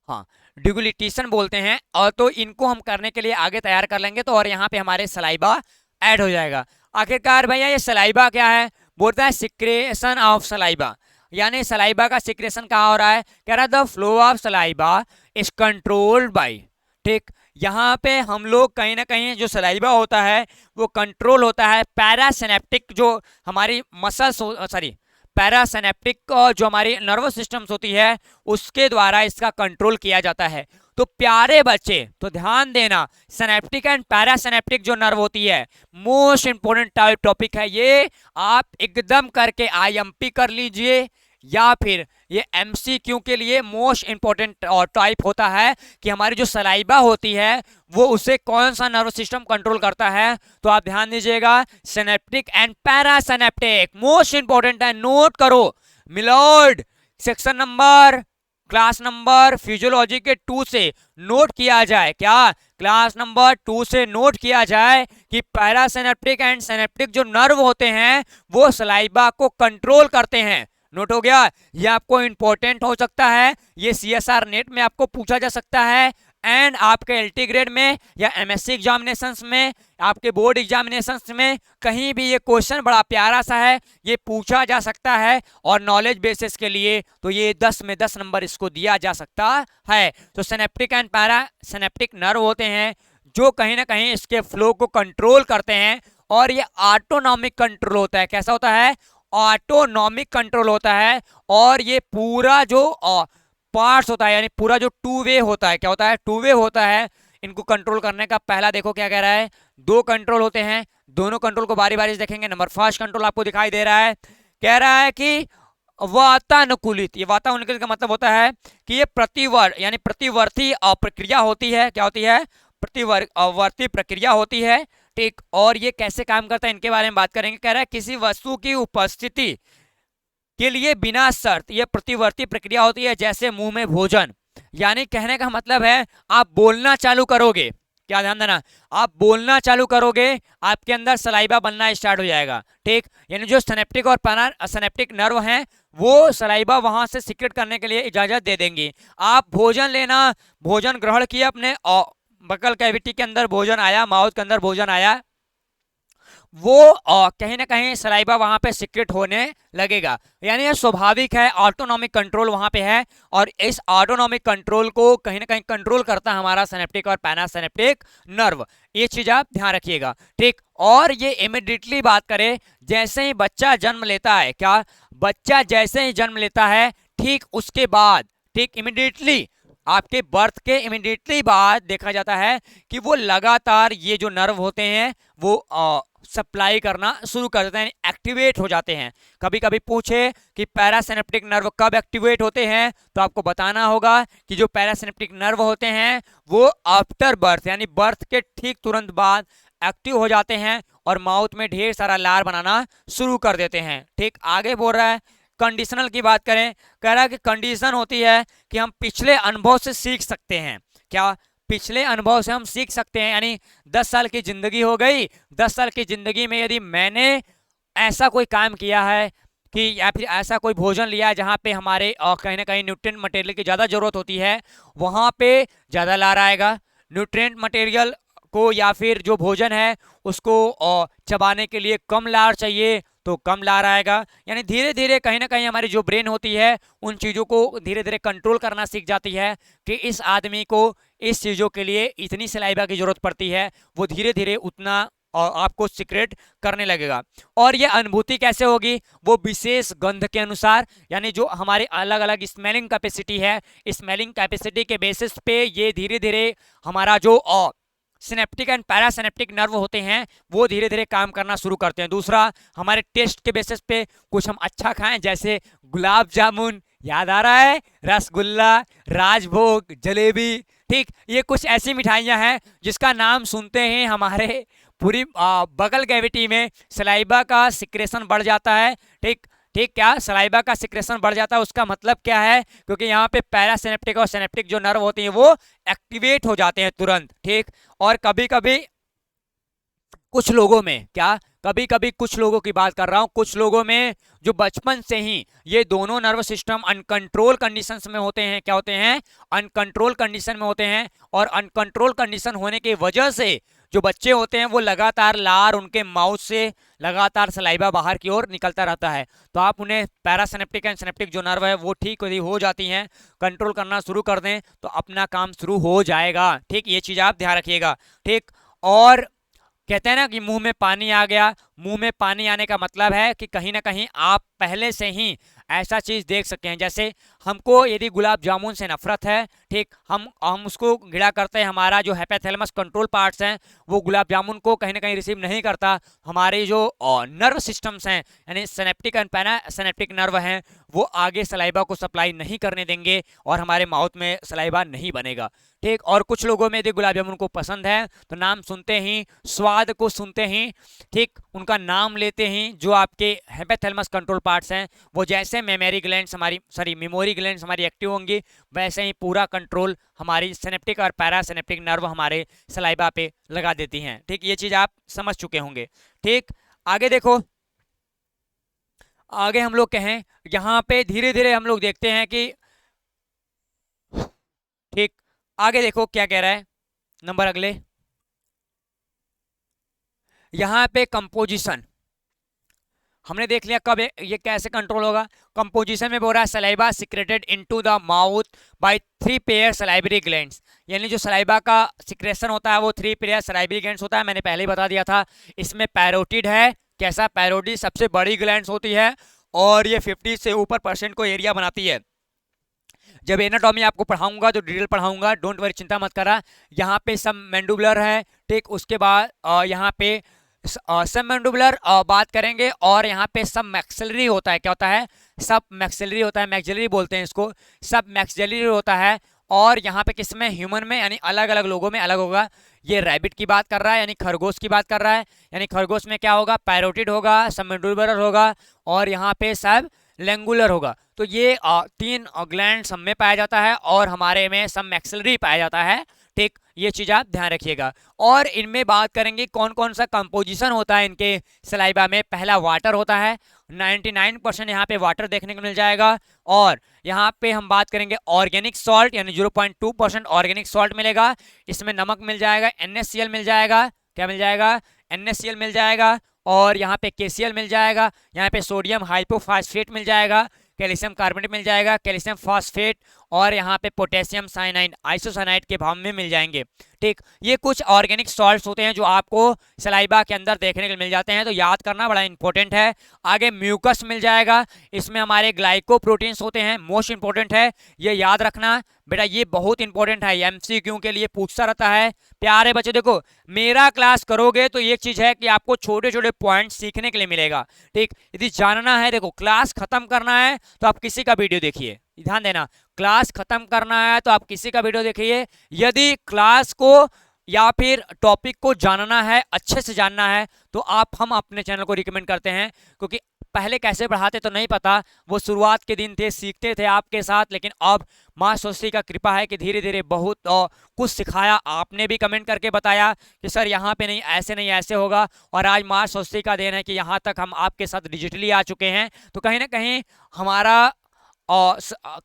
हाँ, डिगुलेशन बोलते हैं। और तो इनको हम करने के लिए आगे तैयार कर लेंगे, तो और यहाँ पे हमारे सलाइबा ऐड हो जाएगा। आखिरकार भैया ये सलाइबा क्या है, बोलता है सिक्रेशन ऑफ सलाइबा, यानी सलाइबा का सिक्रेशन कहाँ हो रहा है, कह रहा है the flow of saliva is controlled by. ठीक, यहाँ पे हम लोग कहीं ना कहीं जो सलाइबा होता है वो कंट्रोल होता है पैरासिनेप्टिक, जो हमारी मसल्स, सॉरी, पैरासिनेप्टिक जो हमारी नर्वस सिस्टम्स होती है उसके द्वारा इसका कंट्रोल किया जाता है। तो प्यारे बच्चे, तो ध्यान देना, सिनेप्टिक एंड पैरासिनेप्टिक जो नर्व होती है, मोस्ट इंपोर्टेंट टॉपिक है ये। आप एकदम करके आईएमपी कर लीजिए, या फिर ये एमसीक्यू के लिए मोस्ट इंपोर्टेंट और टाइप होता है कि हमारी जो सलाइबा होती है वो उसे कौन सा नर्व सिस्टम कंट्रोल करता है। तो आप ध्यान दीजिएगा, सिनेप्टिक एंड पैरासिनेप्टिक मोस्ट इंपोर्टेंट है, नोट करो milord. Section number, class number physiology के 2 से नोट किया जाए, क्या क्लास नंबर 2 से नोट किया जाए कि पैरासिनेप्टिक एंड सिनेप्टिक जो नर्व होते हैं वो सलाइबा को कंट्रोल करते हैं। नोट हो गया, ये आपको इंपॉर्टेंट हो सकता है, ये सीएसआर नेट में आपको पूछा जा सकता है, एंड आपके एलटी ग्रेड में या एमएससी एग्जामिनेशंस में, आपके बोर्ड एग्जामिनेशंस में कहीं भी ये क्वेश्चन बड़ा प्यारा सा है, ये पूछा जा सकता है। और नॉलेज बेसिस के लिए तो ये 10 में 10 नंबर इसको दिया जा सकता है। तो synaptic and para synaptic nerve होते हैं जो कहीं ना कहीं इसके फ्लो को कंट्रोल करते हैं, और ये ऑटोनॉमिक कंट्रोल होता है। कैसा होता है, ऑटोनॉमिक कंट्रोल होता है। और ये पूरा जो पार्ट्स होता है, यानी पूरा जो टू वे होता है, क्या होता है, टू वे होता है। इनको कंट्रोल करने का पहला देखो क्या कह रहा है, 2 कंट्रोल होते हैं, दोनों कंट्रोल को बारी बारी से देखेंगे। नंबर फर्स्ट कंट्रोल आपको दिखाई दे रहा है, कह रहा है कि वातानुकूलित। ये वातानुकूलित का मतलब होता है कि ये यानी प्रतिवर्ती प्रक्रिया होती है। क्या होती है, प्रतिवर्ती प्रक्रिया होती है। ठीक, और ये कैसे काम करता है इनके बारे में बात करेंगे। कह रहा है किसी वस्तु की उपस्थिति के लिए बिना शर्त ये प्रतिवर्ती प्रक्रिया होती है, जैसे मुंह में भोजन। यानी कहने का मतलब है आप बोलना चालू करोगे, क्या ध्यान देना, आप बोलना चालू करोगे, आपके अंदर सलाइबा बनना स्टार्ट हो जाएगा। ठीक, यानी जो सिनेप्टिक और पैरासिनेप्टिक नर्व हैं वो सलाइबा वहां से सीक्रेट करने के लिए इजाजत दे देंगी। आप भोजन लेना, भोजन ग्रहण किया अपने बकल कैविटी के अंदर, भोजन आया, माउथ के अंदर भोजन आया, वो कहीं ना कहीं सलाइबा वहां पे सीक्रेट होने लगेगा। यानी ये स्वाभाविक है, ऑटोनॉमिक कंट्रोल वहां पे है, और इस ऑटोनॉमिक कंट्रोल को कहीं ना कहीं कंट्रोल करता है हमारा सिनेप्टिक और पैरासिनेप्टिक नर्व। ये चीज आप ध्यान रखिएगा। ठीक, और ये इमिडिएटली बात करें, जैसे ही बच्चा जन्म लेता है, क्या बच्चा जैसे ही जन्म लेता है ठीक उसके बाद, ठीक इमिडिएटली आपके बर्थ के इमिडिएटली बाद देखा जाता है कि वो लगातार ये जो नर्व होते हैं वो सप्लाई करना शुरू कर देते हैं, एक्टिवेट हो जाते हैं। कभी कभी पूछे कि पैरासिनेप्टिक नर्व कब एक्टिवेट होते हैं, तो आपको बताना होगा कि जो पैरासिनेप्टिक नर्व होते हैं वो आफ्टर बर्थ, यानी बर्थ के ठीक तुरंत बाद एक्टिव हो जाते हैं और माउथ में ढेर सारा लार बनाना शुरू कर देते हैं। ठीक, आगे बोल रहा है कंडीशनल की बात करें, कह रहा है कि कंडीशन होती है कि हम पिछले अनुभव से सीख सकते हैं। क्या, पिछले अनुभव से हम सीख सकते हैं, यानी 10 साल की जिंदगी हो गई, 10 साल की जिंदगी में यदि मैंने ऐसा कोई काम किया है कि या फिर ऐसा कोई भोजन लिया है जहाँ पे हमारे कहीं ना कहीं न्यूट्रिएंट मटेरियल की ज़्यादा जरूरत होती है, वहाँ पे ज़्यादा लार आएगा। न्यूट्रिएंट मटेरियल को या फिर जो भोजन है उसको चबाने के लिए कम लार चाहिए तो कम लार आएगा। यानी धीरे धीरे कहीं ना कहीं हमारी जो ब्रेन होती है उन चीज़ों को धीरे धीरे कंट्रोल करना सीख जाती है कि इस आदमी को इस चीज़ों के लिए इतनी सलाइवा की जरूरत पड़ती है, वो धीरे धीरे उतना आपको सीक्रेट करने लगेगा। और ये अनुभूति कैसे होगी? वो विशेष गंध के अनुसार, यानी जो हमारी अलग अलग स्मेलिंग कैपेसिटी है, स्मेलिंग कैपेसिटी के बेसिस पे ये धीरे धीरे हमारा जो सिनेप्टिक एंड पैरासिनेप्टिक नर्व होते हैं वो धीरे धीरे काम करना शुरू करते हैं। दूसरा, हमारे टेस्ट के बेसिस पे कुछ हम अच्छा खाएं, जैसे गुलाब जामुन, याद आ रहा है, रसगुल्ला, राजभोग, जलेबी, ठीक, ये कुछ ऐसी मिठाइयां हैं जिसका नाम सुनते ही हमारे पूरी बगल कैविटी में सलाइवा का सिक्रेशन बढ़ जाता है। ठीक ठीक, क्या सलाइवा का सिक्रेशन बढ़ जाता है? उसका मतलब क्या है? क्योंकि यहाँ पे पैरासिनेप्टिक और सिनेप्टिक जो नर्व होते हैं वो एक्टिवेट हो जाते हैं तुरंत। ठीक, और कभी कभी कुछ लोगों में, क्या कभी कभी कुछ लोगों की बात कर रहा हूं, कुछ लोगों में जो बचपन से ही ये दोनों नर्व सिस्टम अनकंट्रोल कंडीशंस में होते हैं, क्या होते हैं? अनकंट्रोल कंडीशन में होते हैं। और अनकंट्रोल कंडीशन होने की वजह से जो बच्चे होते हैं वो लगातार लार उनके माउथ से लगातार सलाइवा बाहर की ओर निकलता रहता है। तो आप उन्हें पैरासिनेप्टिक एंड सिनेप्टिक जो नर्व है वो ठीक हो जाती हैं, कंट्रोल करना शुरू कर दें तो अपना काम शुरू हो जाएगा। ठीक, ये चीज़ आप ध्यान रखिएगा। ठीक, और कहते हैं ना कि मुंह में पानी आ गया, मुंह में पानी आने का मतलब है कि कहीं ना कहीं आप पहले से ही ऐसा चीज देख सकते हैं। जैसे हमको यदि गुलाब जामुन से नफरत है, ठीक, हम उसको घृणा करते हैं, हमारा जो हाइपोथैलेमस कंट्रोल पार्ट्स हैं वो गुलाब जामुन को कहीं ना कहीं रिसीव नहीं करता, हमारे जो नर्व सिस्टम्स हैं यानी सिनेप्टिक एंड पैरासिनेप्टिक नर्व हैं वो आगे सलाइवा को सप्लाई नहीं करने देंगे और हमारे माउथ में सलाइवा नहीं बनेगा। ठीक, और कुछ लोगों में यदि गुलाब जामुन को पसंद है तो नाम सुनते ही, स्वाद को सुनते ही, ठीक, उनका नाम लेते ही जो आपके हाइपोथैलेमस कंट्रोल पार्ट्स हैं वो जैसे मेमोरी ग्लैंड्स हमारी एक्टिव होंगी, वैसे ही पूरा कंट्रोल हमारी सिनेप्टिक और पैरासिनेप्टिक नर्व हमारे सलाइवा पे लगा देती हैं। ठीक, ये चीज आप समझ चुके होंगे। ठीक, आगे देखो, आगे हम लोग कहें, यहाँ पे धीरे धीरे हम लोग देखते हैं कि, ठीक, आगे देखो क्या कह रहा है नंबर अगले, यहाँ पे कंपोजिशन हमने देख लिया कब ये कैसे कंट्रोल होगा। कंपोजिशन में बोल रहा है saliva secreted into the mouth by 3 pair salivary glands, यानी जो सलाइवा का सिक्रेशन होता है वो 3 पेयर सलाइवरी ग्लैंड्स होता है। मैंने पहले ही बता दिया था। इसमें पैरोटिड है, कैसा? पैरोटिड सबसे बड़ी ग्लैंड्स होती है और ये 50 से ऊपर % को एरिया बनाती है। जब एनाटॉमी आपको पढ़ाऊंगा तो डिटेल पढ़ाऊंगा, डोंट वरी, चिंता मत करा। यहाँ पे सब मैंडुबुलर है, ठीक, उसके बाद यहाँ पे सब मैंडुबुलर बात करेंगे और यहाँ पे सब मैक्सिलरी होता है। क्या होता है? सब मैक्सिलरी होता है, मैक्सिलरी बोलते हैं इसको, सब मैक्सिलरी होता है। और यहाँ पे किसमें? ह्यूमन में, यानी अलग अलग लोगों में अलग होगा। ये रैबिट की बात कर रहा है, यानी खरगोश की बात कर रहा है, यानी खरगोश में क्या होगा? पैरोटिड होगा, सब मैंडुबुलर होगा और यहाँ पे सब लेंगुलर होगा। तो ये 3 ग्लैंड सब में पाया जाता है और हमारे में सब मैक्सिलरी पाया जाता है। ठीक, ये चीज आप ध्यान रखिएगा। और इनमें बात करेंगे कौन कौन सा कंपोजिशन होता है इनके सलाइवा में। पहला वाटर होता है, 99% यहाँ पे वाटर देखने को मिल जाएगा। और यहाँ पे हम बात करेंगे ऑर्गेनिक सॉल्ट, यानी 0.2% ऑर्गेनिक सॉल्ट मिलेगा। इसमें नमक मिल जाएगा, NaCl मिल जाएगा, क्या मिल जाएगा? NaCl मिल जाएगा। और यहाँ पे KCl मिल जाएगा, यहाँ पे सोडियम हाइपोफॉस्फेट मिल जाएगा, कैल्शियम कार्बोनेट मिल जाएगा, कैल्शियम फॉस्फेट, और यहाँ पे पोटेशियम साइनाइड, आइसोसाइनाइड के भाव में मिल जाएंगे। ठीक, ये कुछ ऑर्गेनिक सॉल्ट्स होते हैं जो आपको सलाइवा के अंदर देखने को मिल जाते हैं, तो याद करना बड़ा इंपॉर्टेंट है। आगे म्यूकस मिल जाएगा, इसमें हमारे ग्लाइकोप्रोटीन्स होते हैं, मोस्ट इंपॉर्टेंट है, ये याद रखना बेटा, ये बहुत इंपॉर्टेंट है, MCQ के लिए पूछता रहता है। प्यारे बच्चे देखो, मेरा क्लास करोगे तो एक चीज है कि आपको छोटे छोटे पॉइंट सीखने के लिए मिलेगा। ठीक, यदि जानना है, देखो क्लास खत्म करना है तो आप किसी का वीडियो देखिए, ध्यान देना, क्लास खत्म करना है तो आप किसी का वीडियो देखिए। यदि क्लास को या फिर टॉपिक को जानना है, अच्छे से जानना है, तो हम अपने चैनल को रिकमेंड करते हैं, क्योंकि पहले कैसे पढ़ाते तो नहीं पता, वो शुरुआत के दिन थे, सीखते थे आपके साथ, लेकिन अब माँ सरस्वती का कृपा है कि धीरे धीरे बहुत कुछ सिखाया। आपने भी कमेंट करके बताया कि सर यहाँ पे नहीं ऐसे होगा, और आज माँ सरस्वती का देन है कि यहाँ तक हम आपके साथ डिजिटली आ चुके हैं। तो कहीं ना कहीं हमारा और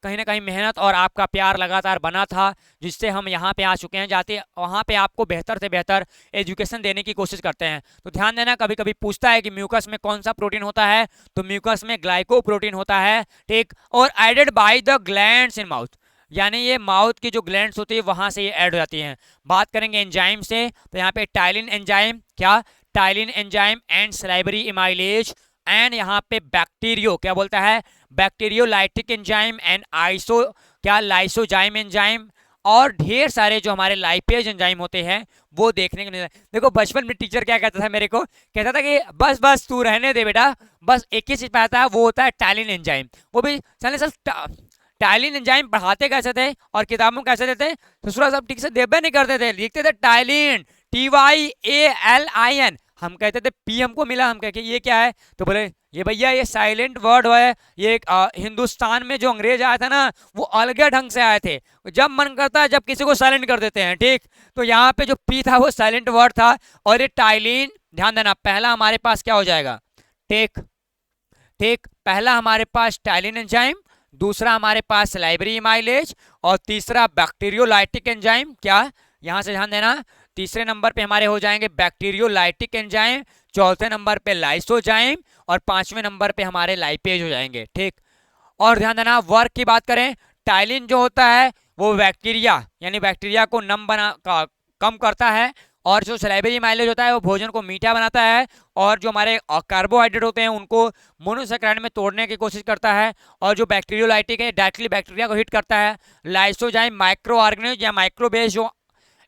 कहीं ना कहीं मेहनत और आपका प्यार लगातार बना था, जिससे हम यहाँ पे आ चुके हैं। जाते वहाँ पे आपको बेहतर से बेहतर एजुकेशन देने की कोशिश करते हैं। तो ध्यान देना, कभी कभी पूछता है कि म्यूकस में कौन सा प्रोटीन होता है, तो म्यूकस में ग्लाइकोप्रोटीन होता है, ठीक। और aided by the glands in mouth, यानी ये माउथ की जो ग्लैंड्स होती है वहां से ये ऐड हो जाती हैं। बात करेंगे एंजाइम से, तो यहाँ पे टाइलिन एंजाइम, क्या, ptyalin enzyme and salivary amylase, and यहाँ पे बैक्टीरियो, क्या बोलता है, बैक्टीरियोलाइटिक एंजाइम एंड आइसो, क्या, लाइसोजाइम एंजाइम, और ढेर सारे जो हमारे लाइपेज एंजाइम होते हैं वो देखने को मिलता है। देखो बचपन में टीचर क्या कहता था मेरे को, कहता था कि बस बस तू रहने दे बेटा, बस एक ही चीज पाता है, वो होता है टाइलिन एंजाइम। वो भी चले सर, टाइलिन एंजाइम पढ़ाते कैसे थे और किताबों कैसे देते, दूसरा सब ठीक से देबे नहीं करते थे, लिखते थे टाइलिन, TYALIN। हम कहते थे पी हमको मिला, हम कह के ये क्या है, तो बोले ये भैया ये साइलेंट वर्ड है, ये हिंदुस्तान में जो अंग्रेज आया था ना वो अलग ढंग से आए थे, जब मन करता है जब किसी को साइलेंट कर देते हैं, ठीक। तो यहाँ पे जो पी था वो साइलेंट वर्ड था, और ये टाइलिन, ध्यान देना, पहला हमारे पास क्या हो जाएगा, टेक, ठीक, पहला हमारे पास टाइलिन एंजाइम, दूसरा हमारे पास लाइब्रेरी माइलेज, और तीसरा बैक्टीरियोलाइटिक एंजाइम, क्या, यहां से ध्यान देना, तीसरे नंबर पे हमारे हो जाएंगे बैक्टीरियोलाइटिक एंजाइम, चौथे नंबर पे लाइसोजाइम, और पांचवें नंबर पे हमारे लाइपेज हो जाएंगे, ठीक। और ध्यान देना, वर्क की बात करें, टाइलिन जो होता है वो बैक्टीरिया, यानी बैक्टीरिया को कम करता है, और जो सलाइवरी माइलेज होता है वो भोजन को मीठा बनाता है, और जो हमारे कार्बोहाइड्रेट होते हैं उनको मोनोसैकेराइड में तोड़ने की कोशिश करता है, और जो बैक्टीरियोलाइटिक है डायरेक्टली बैक्टीरिया को हिट करता है। लाइसोजाइम माइक्रो ऑर्गेनिज्म या माइक्रोबेस, जो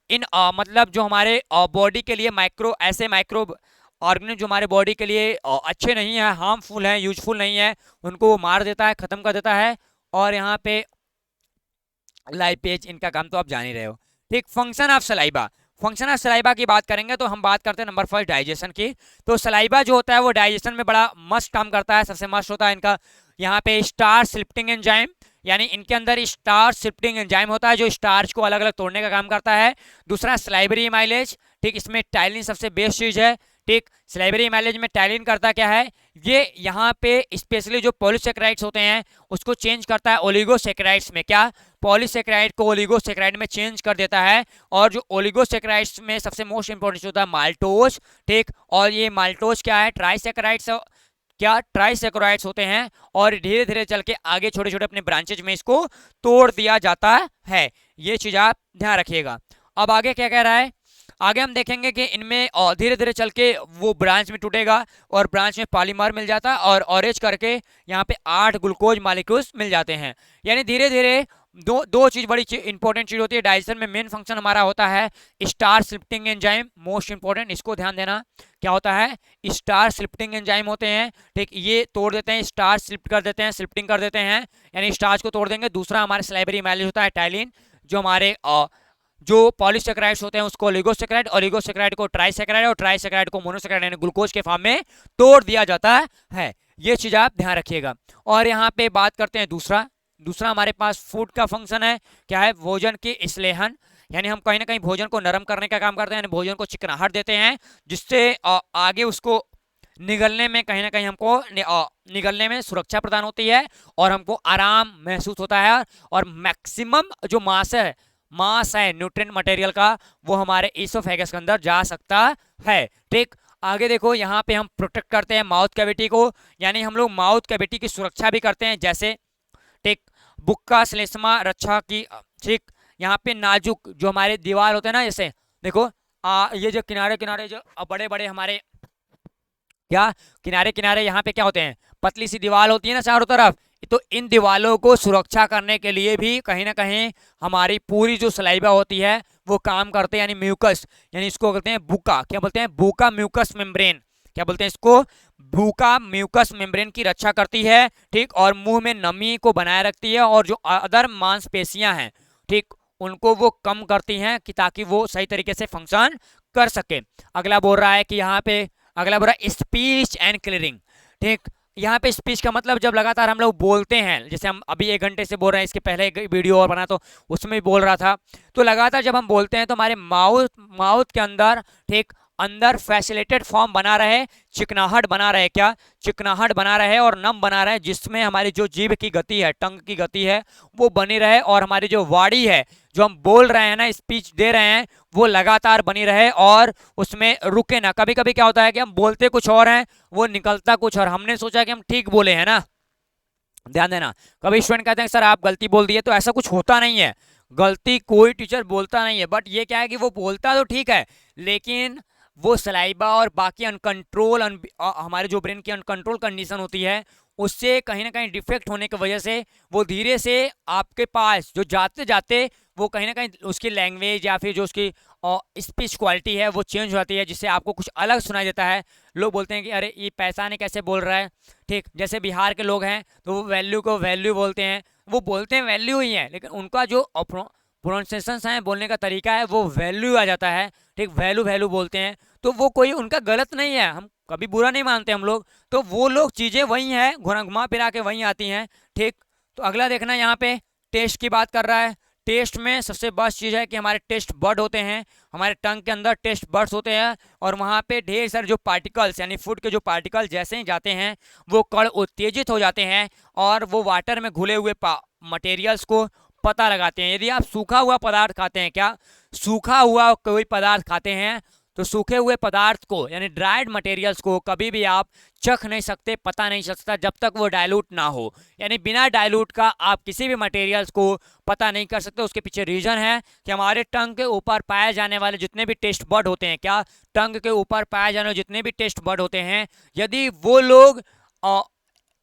इन मतलब जो हमारे बॉडी के लिए ऐसे माइक्रो ऑर्गेनिज्म जो हमारे बॉडी के लिए अच्छे नहीं है, हार्मफुल हैं, यूजफुल नहीं है, उनको वो मार देता है, खत्म कर देता है। और यहाँ पे लाइपेज, इनका काम तो आप जान ही रहे हो, ठीक। Function of saliva, function of saliva की बात करेंगे तो हम बात करते हैं नंबर फर्स्ट डाइजेशन की। तो सलाइबा जो होता है वो डाइजेशन में बड़ा मस्त काम करता है, सबसे मस्त होता है इनका यहाँ पे स्टार्च शिफ्टिंग एंजाइम, यानी इनके अंदर स्टार्च शिफ्टिंग एंजाइम होता है जो स्टार्च को अलग अलग तोड़ने का काम करता है। दूसरा सलाइवरी माइलेज, ठीक, इसमें टाइलिन सबसे बेस्ट चीज है, ठीक। सलाइवरी माइलेज में टाइलिन करता क्या है, ये यहाँ पे स्पेशली जो पॉलीसेकेराइड्स होते हैं उसको चेंज करता है ओलिगोसेकेराइड्स में, क्या, पॉलीसेकेराइड को ओलिगोसेकेराइड में चेंज कर देता है। और जो ओलिगोसेकेराइड्स में सबसे मोस्ट इंपॉर्टेंट होता है माल्टोज, ठीक। और ये माल्टोज क्या है, ट्राइसेकेराइड्स, क्या, ट्राइसेकेराइड्स होते हैं, और धीरे धीरे चल के आगे छोटे छोटे अपने ब्रांचेज में इसको तोड़ दिया जाता है। ये चीज आप ध्यान रखिएगा। अब आगे क्या कह रहा है, आगे हम देखेंगे कि इनमें धीरे धीरे चल के वो ब्रांच में टूटेगा और ब्रांच में पॉलीमर मिल जाता है, और ऑरेंज करके यहाँ पे 8 ग्लूकोज मॉलिक्यूल्स मिल जाते हैं। यानी धीरे धीरे दो चीज बड़ी इंपॉर्टेंट चीज होती है डाइजेशन में। मेन फंक्शन हमारा होता है star shifting enzyme, most important, इसको ध्यान देना, क्या होता है, स्टार शिफ्टिंग एंजाइम होते हैं, ठीक। ये तोड़ देते हैं, स्टार शिफ्ट कर देते हैं, शिफ्टिंग कर देते हैं, यानी स्टार्च को तोड़ देंगे। दूसरा हमारे सलाइवरी माइलेज होता है टाइलिन, जो हमारे जो पॉलीसेकेराइड्स होते हैं उसको ओलिगोसेकेराइड, ओलिगोसेकेराइड को ट्राइसेकेराइड, और ट्राइसेकेराइड को मोनोसेकेराइड यानी ग्लूकोज के फॉर्म में तोड़ दिया जाता है। ये चीज आप ध्यान रखिएगा। और यहाँ पे बात करते हैं दूसरा हमारे पास फूड का फंक्शन है, क्या है, भोजन की स्लेहन, यानी हम कहीं ना कहीं भोजन को नरम करने का काम करते हैं, यानी भोजन को चिकनाहट देते हैं, जिससे आगे उसको निगलने में कहीं ना कहीं हमको निगलने में सुरक्षा प्रदान होती है, और हमको आराम महसूस होता है। और मैक्सिमम जो मास है न्यूट्रिएंट मटेरियल का, वो हमारे इसोफेगस के अंदर जा सकता है, ठीक। आगे देखो, यहाँ पे हम प्रोटेक्ट करते हैं माउथ कैविटी को, यानी हम लोग माउथ कैविटी की सुरक्षा भी करते हैं, जैसे, ठीक, बुक्का श्लेष्मा रक्षा की, ठीक। यहाँ पे नाजुक जो हमारे दीवार होते हैं ना, जैसे देखो ये जो किनारे किनारे जो बड़े बड़े हमारे, क्या, किनारे किनारे यहाँ पे क्या होते हैं, पतली सी दीवार होती है ना चारों तरफ, तो इन दीवारों को सुरक्षा करने के लिए भी कहीं ना कहीं हमारी पूरी जो सलाइवा होती है वो काम करते हैं, यानी म्यूकस, यानी इसको कहते हैं बुका, क्या बोलते हैं, बुका म्यूकस मेम्ब्रेन, क्या बोलते हैं इसको, बुका म्यूकस मेम्ब्रेन की रक्षा करती है, ठीक। और मुंह में नमी को बनाए रखती है, और जो अदर मांसपेशियां हैं, ठीक, उनको वो कम करती हैं कि ताकि वो सही तरीके से फंक्शन कर सके। अगला बोल रहा है कि यहाँ पे, अगला बोल रहा है स्पीच एंड क्लियरिंग, ठीक। यहाँ पे स्पीच का मतलब जब लगातार हम लोग बोलते हैं, जैसे हम अभी 1 घंटे से बोल रहे हैं, इसके पहले एक वीडियो और बना तो उसमें भी बोल रहा था, तो लगातार जब हम बोलते हैं तो हमारे माउथ के अंदर, ठीक, अंदर फैसिलिटेड फॉर्म बना रहे, चिकनाहट बना रहे, क्या चिकनाहट बना रहे और नम बना रहे, जिसमें हमारी जो जीभ की गति है, टंग की गति है, वो बनी रहे, और हमारी जो वाणी है, जो हम बोल रहे हैं ना, स्पीच दे रहे हैं, वो लगातार बनी रहे और उसमें रुके ना। कभी कभी क्या होता है कि हम बोलते कुछ और हैं, वो निकलता कुछ और, हमने सोचा कि हम ठीक बोले हैं ना, ध्यान देना। कभी स्टूडेंट कहते हैं सर आप गलती बोल दिए, तो ऐसा कुछ होता नहीं है, गलती कोई टीचर बोलता नहीं है, बट ये क्या है कि वो बोलता तो ठीक है, लेकिन वो सलाइबा और बाकी अनकंट्रोल हमारे जो ब्रेन की अनकंट्रोल कंडीशन होती है, उससे कहीं ना कहीं डिफेक्ट होने की वजह से वो धीरे से आपके पास जो जाते जाते वो कहीं ना कहीं उसकी लैंग्वेज या फिर जो उसकी स्पीच क्वालिटी है वो चेंज हो जाती है, जिससे आपको कुछ अलग सुनाई देता है। लोग बोलते हैं कि अरे ये पैसा नहीं कैसे बोल रहा है, ठीक। जैसे बिहार के लोग हैं तो वो वैल्यू को वैल्यू बोलते हैं, वो बोलते हैं वैल्यू ही है, लेकिन उनका जो प्रोनाउंसिएशन है, बोलने का तरीका है, वो वैल्यू आ जाता है, ठीक, वैल्यू वैल्यू बोलते हैं। तो वो कोई उनका गलत नहीं है, हम कभी बुरा नहीं मानते हम लोग, तो वो लोग चीज़ें वही हैं, घुमा फिरा के वहीं आती हैं, ठीक। तो अगला देखना, यहाँ पे टेस्ट की बात कर रहा है। टेस्ट में सबसे बेस्ट चीज़ है कि हमारे टेस्ट बर्ड होते हैं, हमारे टंग के अंदर टेस्ट बर्ड्स होते हैं, और वहाँ पे ढेर सारे जो पार्टिकल्स यानी फूड के जो पार्टिकल जैसे ही जाते हैं वो कण उत्तेजित हो जाते हैं और वो वाटर में घुले हुए मटेरियल्स को पता लगाते हैं। यदि आप सूखा हुआ पदार्थ खाते हैं, क्या सूखा हुआ कोई पदार्थ खाते हैं, तो सूखे हुए पदार्थ को यानी ड्राइड मटेरियल्स को कभी भी आप चख नहीं सकते, पता नहीं चल सकता जब तक वो डाइल्यूट ना हो, यानी बिना डाइल्यूट का आप किसी भी मटेरियल्स को पता नहीं कर सकते। उसके पीछे रीजन है कि हमारे टंग के ऊपर पाए जाने वाले जितने भी टेस्ट बर्ड होते हैं, क्या टंग के ऊपर पाए जाने वाले जितने भी टेस्ट बर्ड होते हैं, यदि वो लोग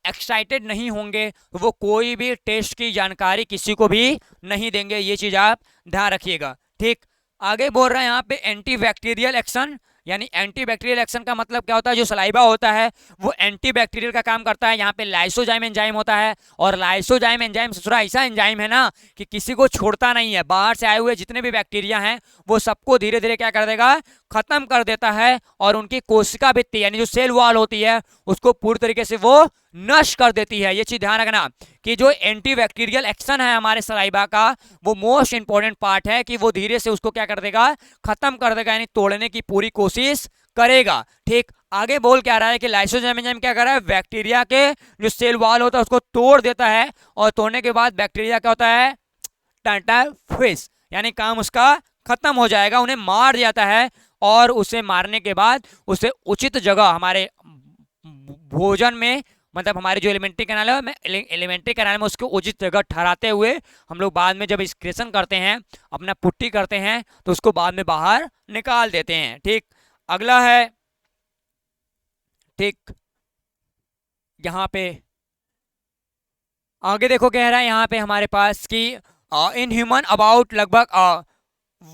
एक्साइटेड नहीं होंगे तो वो कोई भी टेस्ट की जानकारी किसी को भी नहीं देंगे। ये चीज आप ध्यान रखिएगा, ठीक। आगे बोल रहे हैं यहाँ पे एंटीबैक्टीरियल एक्शन, यानी एंटीबैक्टीरियल एक्शन का मतलब क्या होता है, जो सलाइबा होता है वो एंटीबैक्टीरियल का काम करता है। यहाँ पे लाइसोजाइम एंजाइम होता है, और लाइसोजाइम एंजाइम दूसरा ऐसा एंजाइम है ना कि किसी को छोड़ता नहीं है, बाहर से आए हुए जितने भी बैक्टीरिया हैं वो सबको धीरे धीरे क्या कर देगा, खत्म कर देता है, और उनकी कोशिका भित्ति यानी जो सेल वॉल होती है उसको पूरी तरीके से वो नष्ट कर देती है। ये चीज ध्यान रखना कि जो एंटीबैक्टीरियल एक्शन है हमारे सलाइबा का, वो मोस्ट इंपॉर्टेंट पार्ट है कि वो धीरे से उसको क्या कर देगा, खत्म कर देगा, यानी तोड़ने की पूरी कोशिश करेगा, ठीक। आगे बोल क्या रहा है कि लाइसोजाइम एंजाइम क्या कर रहा है, बैक्टीरिया के जो सेल वॉल होता है उसको तोड़ देता है, और तोड़ने के बाद बैक्टीरिया क्या होता है, टाटा फिश, यानी काम उसका खत्म हो जाएगा, उन्हें मार जाता है, और उसे मारने के बाद उसे उचित जगह हमारे भोजन में, मतलब हमारे जो एलिमेंट्री कैनाल है, एलिमेंट्री कैनाल में उसको उचित जगह ठहराते हुए हम लोग बाद में जब एक्सक्रीशन करते हैं, अपना पुट्टी करते हैं, तो उसको बाद में बाहर निकाल देते हैं, ठीक। अगला है, ठीक, यहाँ पे आगे देखो कह रहा है यहाँ पे हमारे पास कि इन ह्यूमन अबाउट लगभग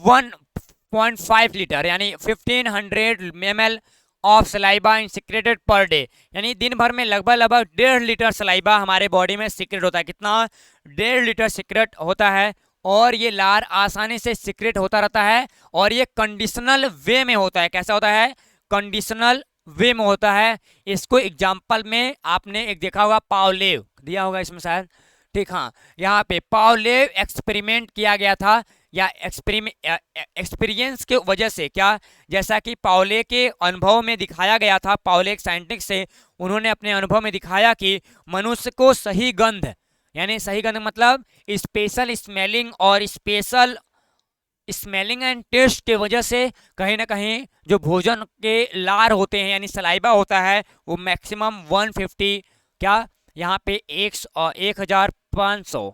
1.5 लीटर यानी 1500 ml of saliva in secreted per day, यानी दिन भर में लगभग 1.5 लीटर सलाइबा हमारे बॉडी में सिक्रेट होता है। कितना, 1.5 लीटर सिक्रेट होता है, और ये लार आसानी से सिक्रेट होता रहता है, और ये कंडीशनल वे में होता है। कैसा होता है, कंडीशनल वे में होता है। इसको एग्जाम्पल में आपने एक देखा होगा, पावलेव दिया होगा इसमें शायद, ठीक। हाँ, यहाँ पे पावलेव एक्सपेरिमेंट किया गया था, या एक्सपीरियंस के वजह से, क्या, जैसा कि पावले के अनुभव में दिखाया गया था, पावले एक साइंटिस्ट से, उन्होंने अपने अनुभव में दिखाया कि मनुष्य को सही गंध, यानी सही गंध मतलब स्पेशल स्मेलिंग और स्पेशल स्मेलिंग एंड टेस्ट के वजह से कहीं ना कहीं जो भोजन के लार होते हैं यानी सलाइबा होता है वो मैक्सिमम 150, क्या यहाँ पे 1500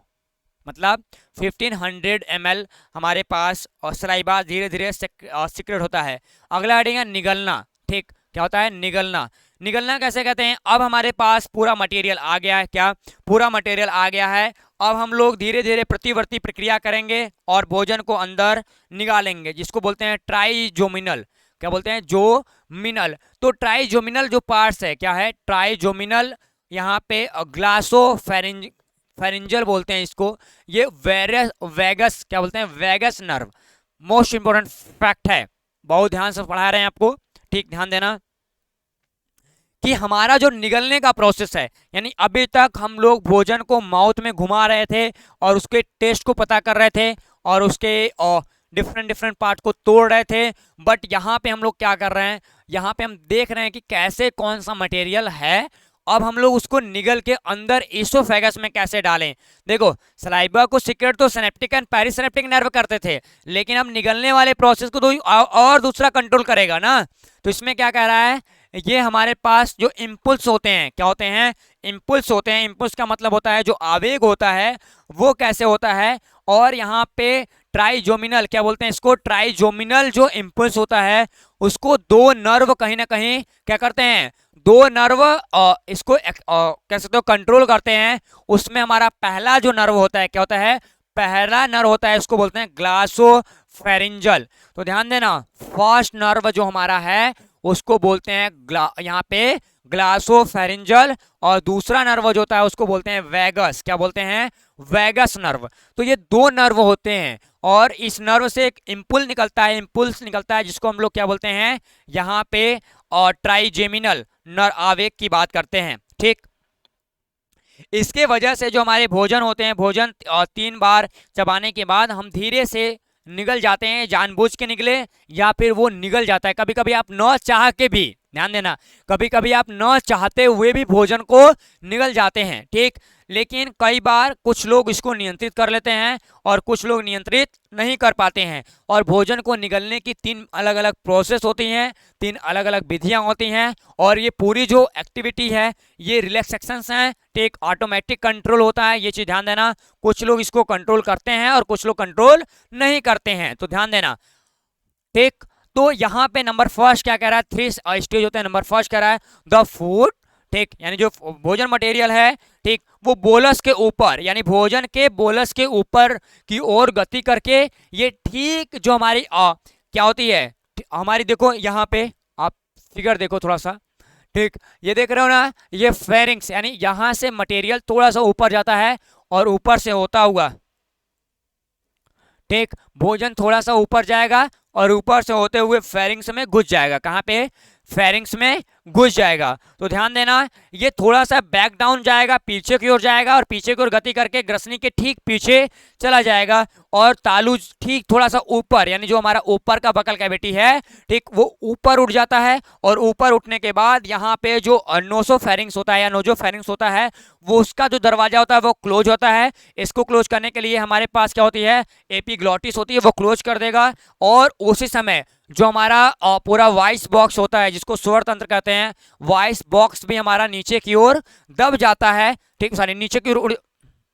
मतलब 1500 ml हमारे पास और सलाइबा धीरे धीरे सिक्रेट होता है। अगला आएगा निगलना, ठीक। क्या होता है, निगलना। निगलना कैसे कहते हैं, अब हमारे पास पूरा मटेरियल आ गया है, क्या पूरा मटेरियल आ गया है, अब हम लोग धीरे धीरे प्रतिवर्ती प्रक्रिया करेंगे और भोजन को अंदर निकालेंगे, जिसको बोलते हैं ट्राइजोमिनल। क्या बोलते हैं, जोमिनल। तो ट्राइजोमिनल जो पार्ट्स है, क्या है, ट्राइजोमिनल, यहाँ पे फेरिंजल बोलते हैं इसको, ये वेगस, क्या बोलते हैं, vagus nerve. Most important fact है, बहुत ध्यान से पढ़ा रहे हैं आपको, ठीक, ध्यान देना कि हमारा जो निगलने का प्रोसेस है, यानी अभी तक हम लोग भोजन को माउथ में घुमा रहे थे और उसके टेस्ट को पता कर रहे थे और उसके डिफरेंट डिफरेंट पार्ट को तोड़ रहे थे, बट यहाँ पे हम लोग क्या कर रहे हैं, यहाँ पे हम देख रहे हैं कि कैसे कौन सा मटेरियल है, अब हम लोग उसको निगल के अंदर इसोफेगस में कैसे डालें। देखो सलाइवा को सिक्रेट तो सिनेप्टिक एंड पेरिसिनेप्टिक नर्व करते थे, लेकिन अब निगलने वाले प्रोसेस को तो और दूसरा कंट्रोल करेगा ना। तो इसमें क्या कह रहा है, ये हमारे पास जो इम्पल्स होते हैं, क्या होते हैं, इम्पल्स होते हैं। इम्पल्स का मतलब होता है जो आवेग होता है वो कैसे होता है, और यहाँ पे ट्राइजोमिनल क्या बोलते हैं इसको, ट्राइजोमिनल जो इम्पल्स होता है उसको दो नर्व कहीं ना कहीं क्या करते हैं, दो नर्व इसको कह सकते हो कंट्रोल करते हैं। उसमें हमारा पहला जो नर्व होता है क्या होता है, पहला नर्व होता है उसको बोलते हैं ग्लासोफेरिंजल। तो ध्यान देना, फर्स्ट नर्व जो हमारा है उसको बोलते हैं यहाँ पे ग्लासोफेरिंजल, और दूसरा नर्व जो होता है उसको बोलते हैं वेगस। क्या बोलते हैं, वेगस नर्व। तो ये दो नर्व होते हैं, और इस नर्व से एक इम्पुल्स निकलता है जिसको हम लोग क्या बोलते हैं यहाँ पे, और ट्राइजेमिनल नर आवेग की बात करते हैं। ठीक, इसके वजह से जो हमारे भोजन होते हैं, भोजन 3 बार चबाने के बाद हम धीरे से निगल जाते हैं, जानबूझ के निकले या फिर वो निगल जाता है। कभी कभी आप न चाह के भी, ध्यान देना, कभी कभी आप न चाहते हुए भी भोजन को निगल जाते हैं। ठीक, लेकिन कई बार कुछ लोग इसको नियंत्रित कर लेते हैं और कुछ लोग नियंत्रित नहीं कर पाते हैं। और भोजन को निगलने की 3 अलग अलग प्रोसेस होती हैं, 3 अलग अलग विधियां होती हैं, और ये पूरी जो एक्टिविटी है ये रिलैक्सेशंस हैं। ठीक, ऑटोमेटिक कंट्रोल होता है, ये चीज ध्यान देना। कुछ लोग इसको कंट्रोल करते हैं और कुछ लोग कंट्रोल नहीं करते हैं, तो ध्यान देना। ठीक, तो यहाँ पे नंबर फर्स्ट क्या कह रहा है, 3 स्टेज होते हैं। नंबर फर्स्ट कह रहा है द फूड, ठीक, यानी जो भोजन मटेरियल है, ठीक, वो बोलस के ऊपर, यानी भोजन के बोलस के ऊपर की ओर गति करके ये ठीक जो हमारी क्या होती है हमारी, देखो यहाँ पे आप फिगर देखो थोड़ा सा, ठीक, ये देख रहे हो ना, ये फेरिंग्स, यानी यहाँ से मटेरियल थोड़ा सा ऊपर जाता है और ऊपर से होता हुआ, ठीक, भोजन थोड़ा सा ऊपर जाएगा और ऊपर से होते हुए फेरिंग्स में घुस जाएगा। कहाँ पे, फेरिंग्स में घुस जाएगा। तो ध्यान देना, ये थोड़ा सा बैक डाउन जाएगा, पीछे की ओर जाएगा, और पीछे की ओर गति करके ग्रसनी के ठीक पीछे चला जाएगा, और तालु ठीक थोड़ा सा ऊपर, यानी जो हमारा ऊपर का बकल कैविटी है, ठीक, वो ऊपर उठ जाता है। और ऊपर उठने के बाद यहाँ पे जो नोसोफेरिंग्स होता है या नोजोफेरिंग्स होता है, वो उसका जो दरवाजा होता है वो क्लोज होता है। इसको क्लोज करने के लिए हमारे पास क्या होती है, एपिग्लॉटिस होती है, वो क्लोज कर देगा। और उसी समय जो हमारा पूरा वॉइस बॉक्स होता है जिसको स्वर तंत्र कहते हैं, वॉइस बॉक्स भी हमारा नीचे की ओर दब जाता है। ठीक, सॉरी, नीचे की ओर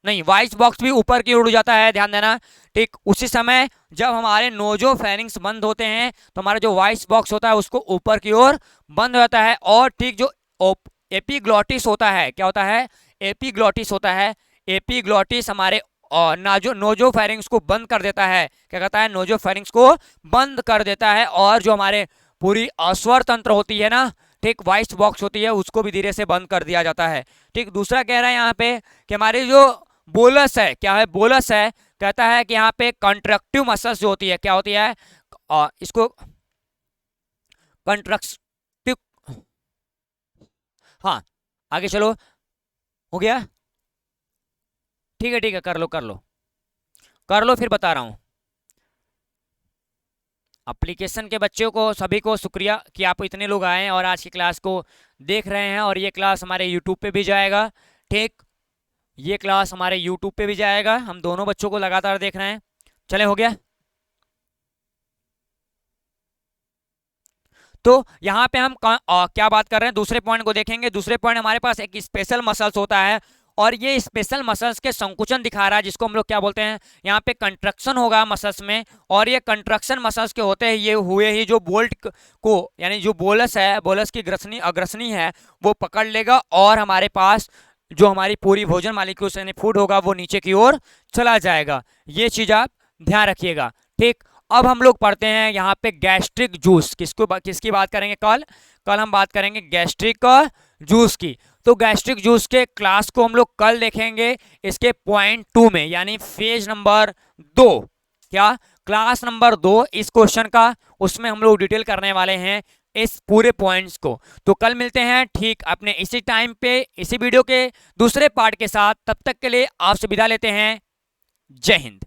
नहीं, वॉइस बॉक्स भी ऊपर की ओर उड़ जाता है, ध्यान देना। ठीक, उसी समय जब हमारे नोजोफेरिंग्स बंद होते हैं तो हमारा जो वॉइस बॉक्स होता है उसको ऊपर की ओर बंद हो जाता है। और ठीक जो एपिग्लॉटिस होता है, क्या होता है, एपिग्लॉटिस होता है, एपिग्लॉटिस हमारे और नोजोफेरिंग्स को बंद कर देता है। क्या कहता है, नोजोफेरिंग्स को बंद कर देता है। और जो हमारे पूरी स्वर तंत्र होती है ना, ठीक, वॉइस बॉक्स होती है, उसको भी धीरे से बंद कर दिया जाता है। ठीक, दूसरा कह रहा है यहाँ पे कि हमारी जो बोलस है, क्या है, बोलस है, कहता है कि यहाँ पे कंट्रक्टिव मसल्स जो होती है, क्या होती है, इसको कंट्रक्टिव, हाँ, आगे चलो, हो गया, ठीक है, ठीक है, कर लो कर लो कर लो, फिर बता रहा हूं। एप्लीकेशन के बच्चों को सभी को शुक्रिया कि आप इतने लोग आए हैं और आज की क्लास को देख रहे हैं। और ये क्लास हमारे यूट्यूब पे भी जाएगा। ठीक, ये क्लास हमारे यूट्यूब पे भी जाएगा, हम दोनों बच्चों को लगातार देख रहे हैं। चले, हो गया। तो यहाँ पे हम क्या बात कर रहे हैं, दूसरे पॉइंट को देखेंगे। दूसरे पॉइंट हमारे पास एक स्पेशल मसल्स होता है, और ये स्पेशल मसल्स के संकुचन दिखा रहा है, जिसको हम लोग क्या बोलते हैं, यहाँ पे कंट्रक्शन होगा मसल्स में। और ये कंट्रक्शन मसल्स के होते हैं ये हुए ही जो बोल्ट को, यानी जो बोलस है, बोलस की अग्रसनी है, वो पकड़ लेगा, और हमारे पास जो हमारी पूरी भोजन मालिक्यूल्स यानी फूड होगा वो नीचे की ओर चला जाएगा। ये चीज आप ध्यान रखिएगा। ठीक, अब हम लोग पढ़ते हैं यहाँ पे गैस्ट्रिक जूस। किसकी बात करेंगे, कल हम बात करेंगे गैस्ट्रिक जूस की। तो गैस्ट्रिक जूस के क्लास को हम लोग कल देखेंगे इसके पॉइंट 2 में, यानी फेज नंबर 2, क्या, क्लास नंबर 2 इस क्वेश्चन का, उसमें हम लोग डिटेल करने वाले हैं इस पूरे पॉइंट्स को। तो कल मिलते हैं ठीक अपने इसी टाइम पे इसी वीडियो के दूसरे पार्ट के साथ। तब तक के लिए आपसे विदा लेते हैं। जय हिंद।